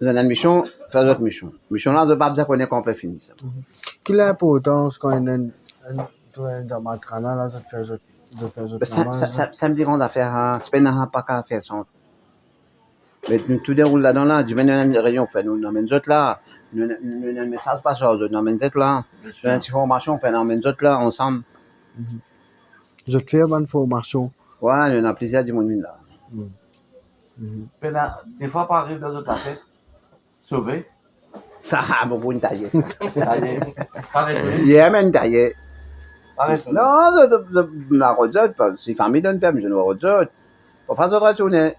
vous avez une mission, faites votre mission. Mission là, je ne vais pas dire qu'on est complet fini. Quelle est l'importance quand il y a un Jamaicana là, de faire Ça me dit qu'on a faire, c'est pas qu'à faire ça. Mais nous tout déroule là-dedans là, du même une réunion, nous n'amène d'autres là, nous un message pas ça, nous n'amène d'autres là, nous une information, nous n'amène d'autres là, ensemble. Je te fais une formation. Ouais, il y en a plusieurs du monde là. Des fois, par arrive dans notre tête, sauvé. Ça a beaucoup de taille. Il y a même une taille. Non, je n'ai pas de si famille donne pas, je n'ai pas de pour faire d'autres retourner.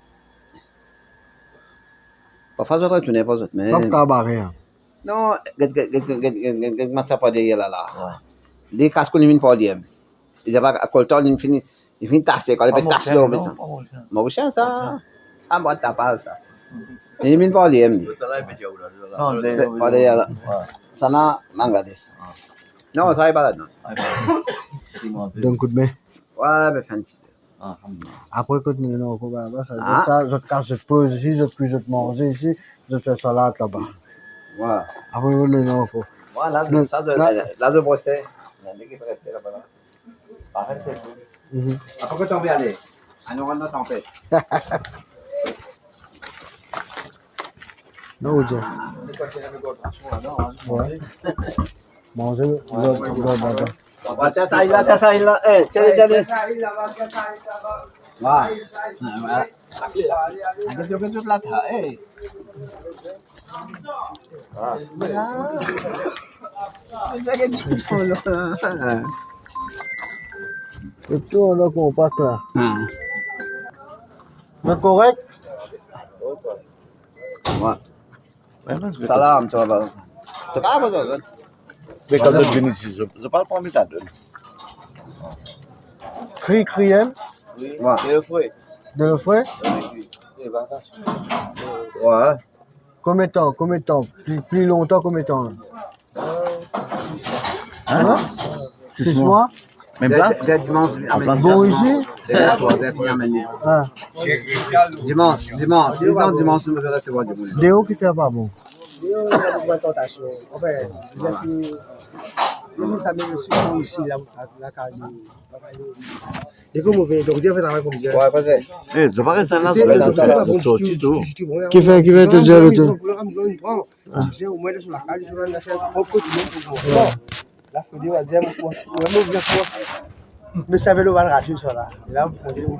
Pour faire d'autres retourner, pas d'autres. Mais. Pas de cabaret. Non, je ne sais pas dire là. Les casques qu'on ne pas dire. Ils avaient à colton, ils finissent tasser, quand ils finissent tasser là. Mon chien, ça. Ah, moi, t'as pas ça. Ils ne pas dire. Non, pas dire. Ça n'a Bangladesh. Non, ça n'est pas là-dedans. D'un coup de main. Ouais, mais fancy. Après, quand nous sommes au Koba, ça veut dire ça, je te casse, je te pose ici, je te mange ici, je te fais salade là-bas. Ouais. Après, nous sommes au Koba. Voilà, là, je brossais. Il y a des qui peuvent rester là-bas. Parfait, c'est tout. Après, quand on va aller, on aura notre tempête. Non, Dieu. Ouais. Manger, tiens, ça, il là. Eh, tiens, voilà. Qu'est-ce que tu fais tout là? Eh. Et tout, on a compris là. C'est correct? Ouais. Salam, tu vas. Tu vas pas, Mais quand je viens ici, je parle pas en donne. Criem? Ouais. De le fouet? Ouais. Combien de temps? Plus longtemps, combien de temps? Hein? 6 mois? Même place? Dimanche. Bon, ici? Dimanche. Dimanche, nous allons recevoir du monde. Déo qui fait pas bon. Déo, il y a beaucoup de tentation. Enfin, j'ai ça même ici, la caille. Et comme on fait, donc Dieu fait travail comme ça. Ouais, pas ça. Je parle ça là, je sorti tout. Qui fait te dire le tout? Je au moins sur la caille, je vais faire un peu de monde. Là, il faut dire, mais ça veut le voir racheter ça là.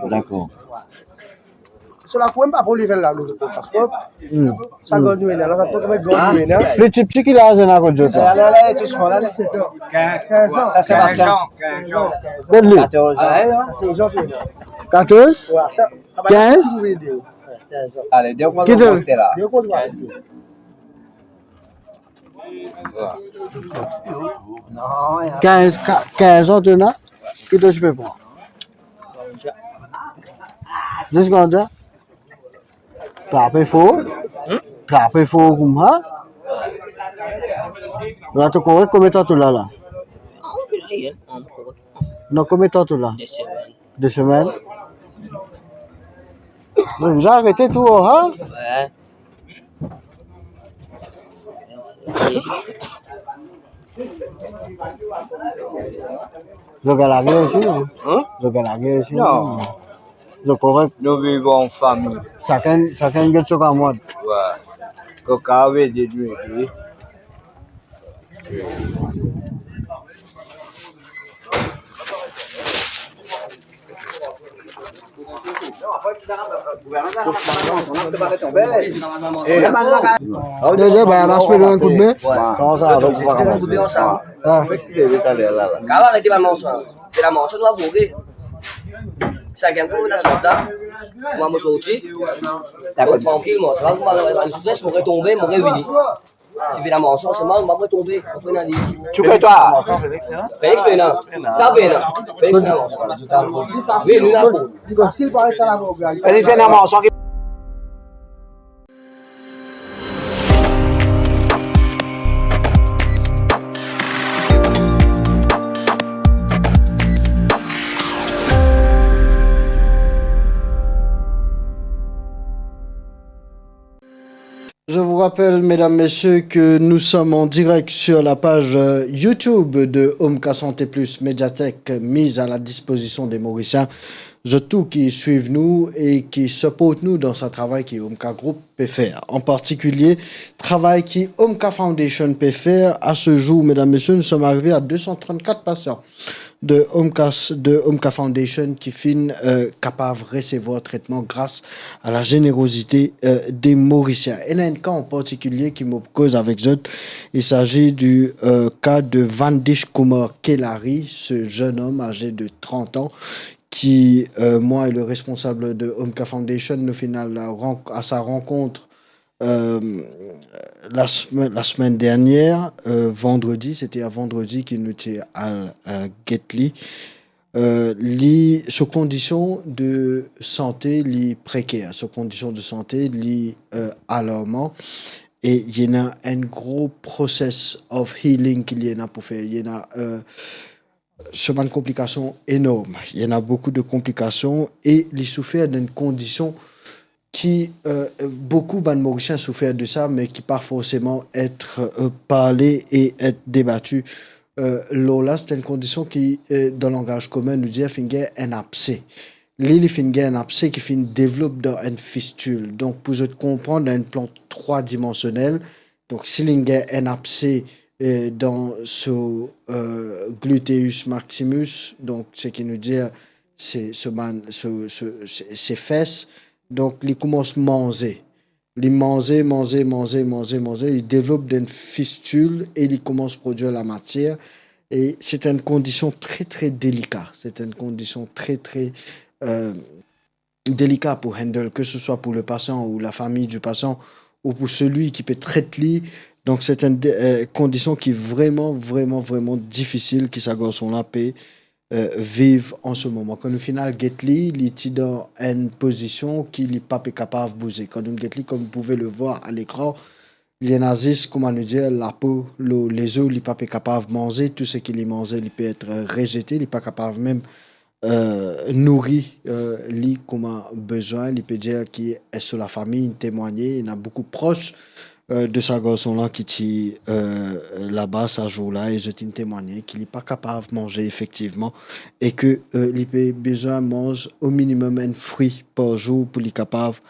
D'accord. Sur la pointe, pas pour les faire là, le passeport. Ça gagne du là, ça peut mettre gagne du Le type qui l'a à quoi de ça? Allez, tu seras là, c'est tout. 15 ans. Ça, Sébastien. 14 ans. 14? 15? Allez, Dieu qu'on va rester là. Dieu qu'on va rester. Non, 15 ans, tu n'as? Qui te peux pas? Jusqu'à quand? Trape faux? Trape faux comme ça? Là, tu connais combien de temps tu l'as là? Non, combien de temps tu l'as? 2 semaines. Vous arrêtez tout, hein? Ouais. Je gagne la guerre ici, non? Je gagne la guerre ici, non? Je correct. Nous vivons en famille. Chacun gagne ce qu'on mode. Ouais. Coca avait des nuits. Déjà, bah, là, je peux donner un coup de main. Ça, donc, on va commencer. Ah. Kalau lagi di Mangsa, kita Mangsa tu apa ke? Saya kan dah sudah, mau bersuci, takut tranquille, moi, ça va, vous m'avez un stress, m'aurait tombé, m'aurait vini. Si bien Mangsa, c'est mal, m'aurait tombé, on peut aller. Tu fais toi? Félix Pena, ça Pena, Félix Pena. Oui, nous l'avons. Facile parler ça là, mon gars. Félix Pena, rappelle, mesdames, messieurs, que nous sommes en direct sur la page YouTube de Omka Santé Plus Médiathèque, mise à la disposition des Mauriciens, surtout qui suivent nous et qui supportent nous dans ce travail qui Omka Group peut faire. En particulier, travail qui Omka Foundation peut faire. À ce jour, mesdames, messieurs, nous sommes arrivés à 234 patients de Omka Foundation qui finissent capables de recevoir traitement grâce à la générosité des Mauriciens. Et il y a un cas en particulier qui me cause avec eux. Il s'agit du cas de Vandish Kumar Kelari, ce jeune homme âgé de 30 ans qui, moi et le responsable de Omka Foundation, au final, à sa rencontre la semaine dernière, vendredi, c'était à vendredi qu'il nous était à Getli. Ses conditions de santé li précaires, ses conditions de santé li alarmantes. Et il y a un gros process of healing qu'il y a pour faire. Il y a une complication énorme. Il y en a beaucoup de complications et il souffert d'une condition qui, beaucoup de Mauriciens souffrent de ça, mais qui pas forcément être parlé et être débattu. Là, c'est une condition qui, dans le langage commun, nous dit qu'il y a un abcès. L'île il y a un abcès qui finit développe dans une fistule. Donc, pour vous comprendre, dans un plan 3-dimensionnel, donc s'il y a un abcès dans ce gluteus maximus, donc ce qui nous dit c'est ses fesses. Donc, il commence à manger. Il mange, il développe une fistule et il commence à produire la matière. Et c'est une condition très, très délicate. C'est une condition très, très délicate pour handle, que ce soit pour le patient ou la famille du patient ou pour celui qui peut traiter. Donc, c'est une condition qui est vraiment, vraiment, vraiment difficile qui s'agorçon peut vivre en ce moment. Quand au final, Getli, il est dans une position qu'il n'est pas capable de bouger. Quand on Getli, comme vous pouvez le voir à l'écran, il y a nazis, comment nous dire, la peau, les os, il n'est pas capable de manger. Tout ce qu'il mange, il peut être rejeté. Il n'est pas capable même nourrir lui comme a besoin. Il peut dire qu'il est sur la famille, témoigner. Il y en a beaucoup proches de sa garçon-là qui est là-bas, ce jour-là, et je t'ai témoigné qu'il n'est pas capable de manger effectivement et qu'il a besoin de manger au minimum un fruit par jour pour être capable de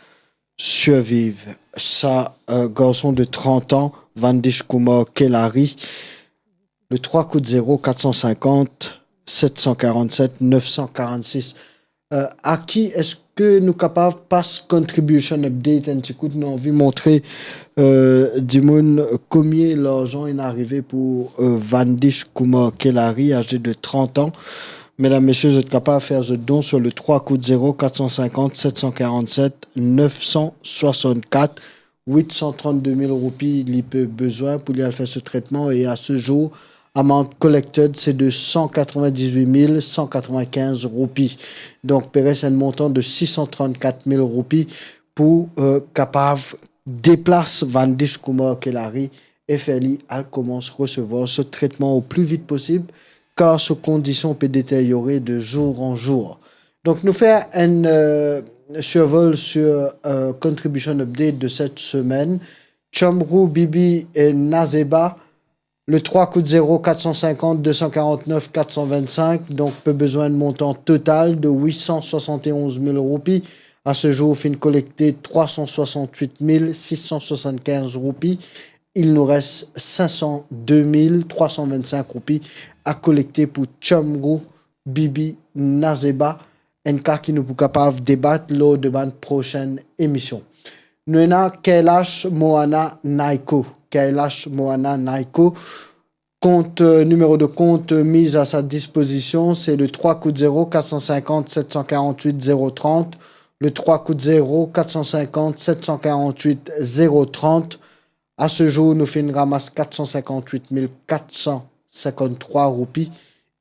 survivre. Ça, garçon de 30 ans, Vandish Kumar Kelari, le 3 coups de 0, 450, 747, 946. À qui est-ce que nous sommes capables de passer contribution update un petit coup, nous avons envie de montrer du monde combien l'argent est arrivé pour Vandish Kumar Kelari, âgé de 30 ans. Mesdames, messieurs, vous êtes capables de faire ce don sur le 3 coups de 0, 450, 747, 964, 832 000 roupies, il peut besoin pour lui faire ce traitement. Et à ce jour, amount collected, c'est de 198 195 roupies. Donc, c'est un montant de 634 000 roupies pour capable déplacer Vandish Kumar Kelari et Feli elle commence à recevoir ce traitement au plus vite possible car ses conditions peuvent détériorer de jour en jour. Donc, nous faisons un survol sur Contribution Update de cette semaine. Chamrou, Bibi et Nazeba, le 3 coups de 0, 450, 249, 425. Donc, peu besoin de montant total de 871 000 roupies. À ce jour, fin collecté 368 675 roupies. Il nous reste 502 325 roupies à collecter pour Chamrou, Bibi, Nazeba. Un cas qui nous est capable de débattre lors de la prochaine émission. Nous avons Kailash Moana Naiko. Kailash Moana Naiko. Compte, numéro de compte mis à sa disposition, c'est le 3 coups de 0, 450, 748, 030. Le 3 coups de 0, 450, 748, 030. À ce jour, nous faisons ramasse 458 453 roupies.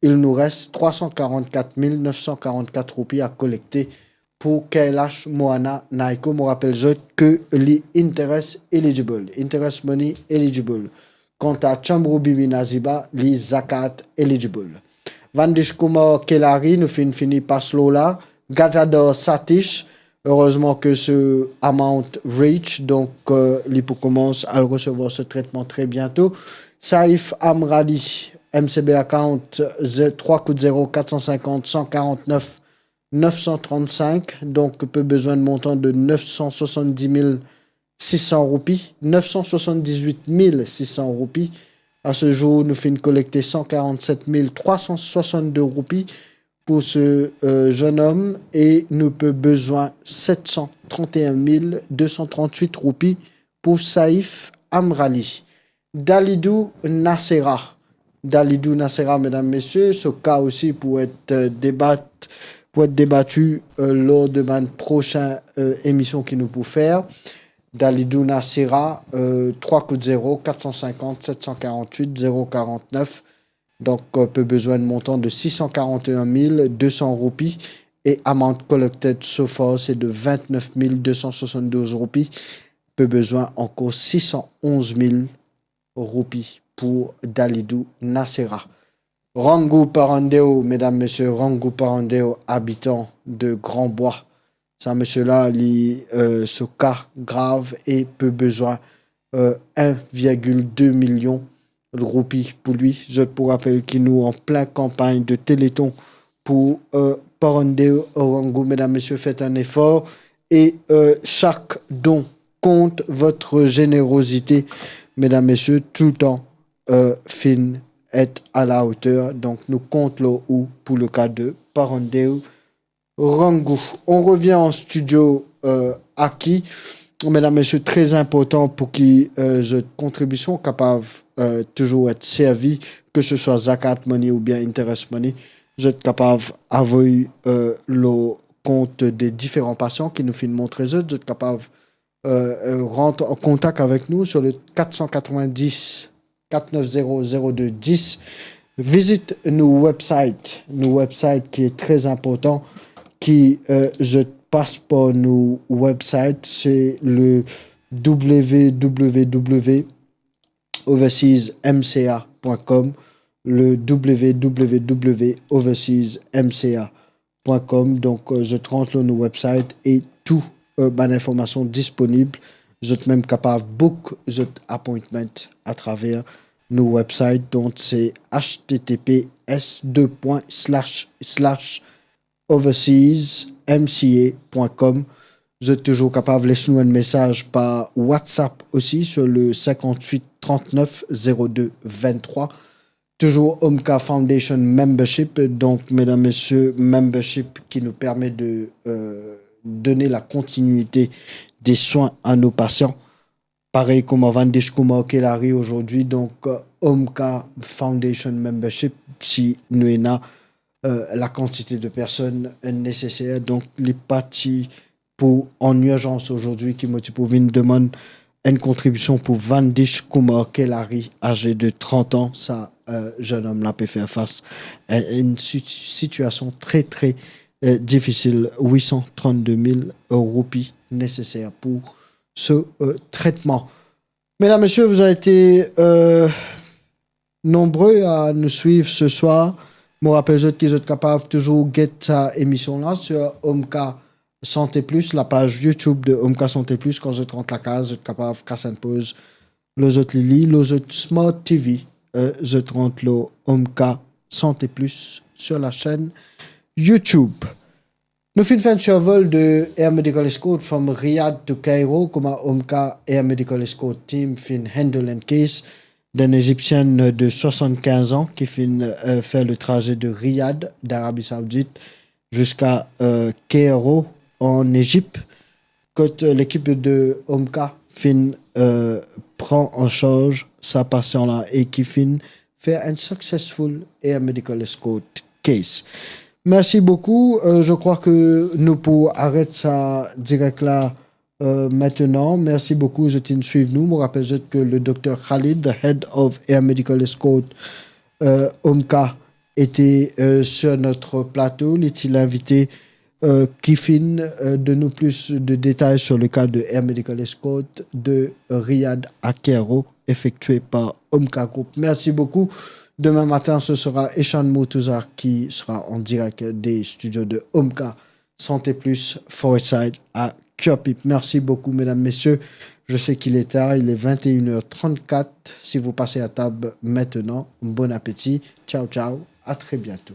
Il nous reste 344 944 roupies à collecter pour Kailash Moana Naiko. Je rappelle que l'interest eligible, interest money eligible. Quant à Chamrou Bibi Naziba, les zakat eligible. Vandish Kumar Kelari, nous finissons par Slola. Gazador Satish, Heureusement que ce amount reach, donc l'IPO commence à recevoir ce traitement très bientôt. Saif Amrali, MCB account 3 0 450 149 935, donc peu besoin de montant de 970 600 roupies, 978 600 roupies. À ce jour, nous finissons collecter 147 362 roupies pour ce jeune homme et nous peut besoin 731 238 roupies pour Saif Amrali. Dalidou Nassera, mesdames, messieurs, ce cas aussi pour être débattu lors de ma prochaine émission qui nous peut faire. Dalidou Nassera, 3 0 450 748 049. Donc, peu besoin de montant de 641 200 roupies et amount collected so far, c'est de 29 272 roupies. Peu besoin encore 611 000 roupies pour Dalidou Nassera. Rangu Parandeo, mesdames, messieurs, Rangu Parandeo, habitant de Grand Bois. Ça, monsieur-là, ce cas grave et peu besoin 1,2 million de roupies pour lui. Je vous rappelle qu'il nous en pleine campagne de Téléthon pour Parandeo Rangu. Mesdames, messieurs, faites un effort et chaque don compte. Votre générosité, mesdames, messieurs, tout le temps fin est à la hauteur. Donc, nous comptons où pour le cas de Parandeo Rangu. On revient en studio Aki. Mesdames, messieurs, très important pour qui contribution capable toujours être servi, que ce soit Zakat Money ou bien Interest Money. Vous êtes capable d'avoir le compte des différents patients qui nous filment montrer. Vous êtes capable rentrer en contact avec nous sur le 490 490 0210. Visite nos websites qui est très important, qui je passe par nos websites, c'est le www.overseasmca.com, le www.overseasmca.com. Donc, je rentre nos websites et tout l'information disponible. Vous êtes même capable de book votre appointment à travers nos websites. Donc, c'est https://overseasmca.com. Vous êtes toujours capable de laisser nous un message par WhatsApp aussi sur le 58 39 02 23. Toujours Omka Foundation Membership. Donc, mesdames, messieurs, membership qui nous permet de donner la continuité des soins à nos patients. Pareil comme avant Deshkouma Kelari aujourd'hui. Donc, Omka Foundation Membership, si nous avons la quantité de personnes nécessaires. Donc, les parties pour en urgence aujourd'hui qui pour une demande une contribution pour Vandish Kumar Kelari, âgé de 30 ans. Ça, jeune homme là peut faire face à une situation très très difficile. 832 000 roupies nécessaires pour ce traitement. Mesdames, messieurs, vous avez été nombreux à nous suivre ce soir. Je me rappelle que vous êtes capable toujours de get sa émission là sur Omka Santé Plus, la page YouTube de Omka Santé Plus. Quand je rentre la case, vous êtes capable de casser une pause. Les autres Lili, les autres Smart TV, je rentre le Omka Santé Plus sur la chaîne YouTube. Nous finissons un survol de Air Medical Escort from Riyadh to Cairo, comme Omka Air Medical Escort Team fin handle and case d'un Égyptien de 75 ans qui fin faire le trajet de Riyadh, d'Arabie Saoudite, jusqu'à Cairo, en Égypte. Quand l'équipe de Omka fin prend en charge sa patient-là et qui fin faire un successful Air Medical Escort case. Merci beaucoup. Je crois que nous pouvons arrêter ça direct là maintenant. Merci beaucoup. Je t'ai suivi nous. Je me rappelle que le docteur Khalid, the Head of Air Medical Escort Omka, était sur notre plateau. Il est invité qui fin de nous plus de détails sur le cas de Air Medical Escort de Riyadh à Cairo, effectué par Omka Group. Merci beaucoup. Demain matin, ce sera Eshan Moutouza qui sera en direct des studios de Omka Santé Plus, Forestside à Cœur-Pipe. Merci beaucoup, mesdames, messieurs. Je sais qu'il est tard, il est 21h34. Si vous passez à table maintenant, bon appétit. Ciao, ciao. À très bientôt.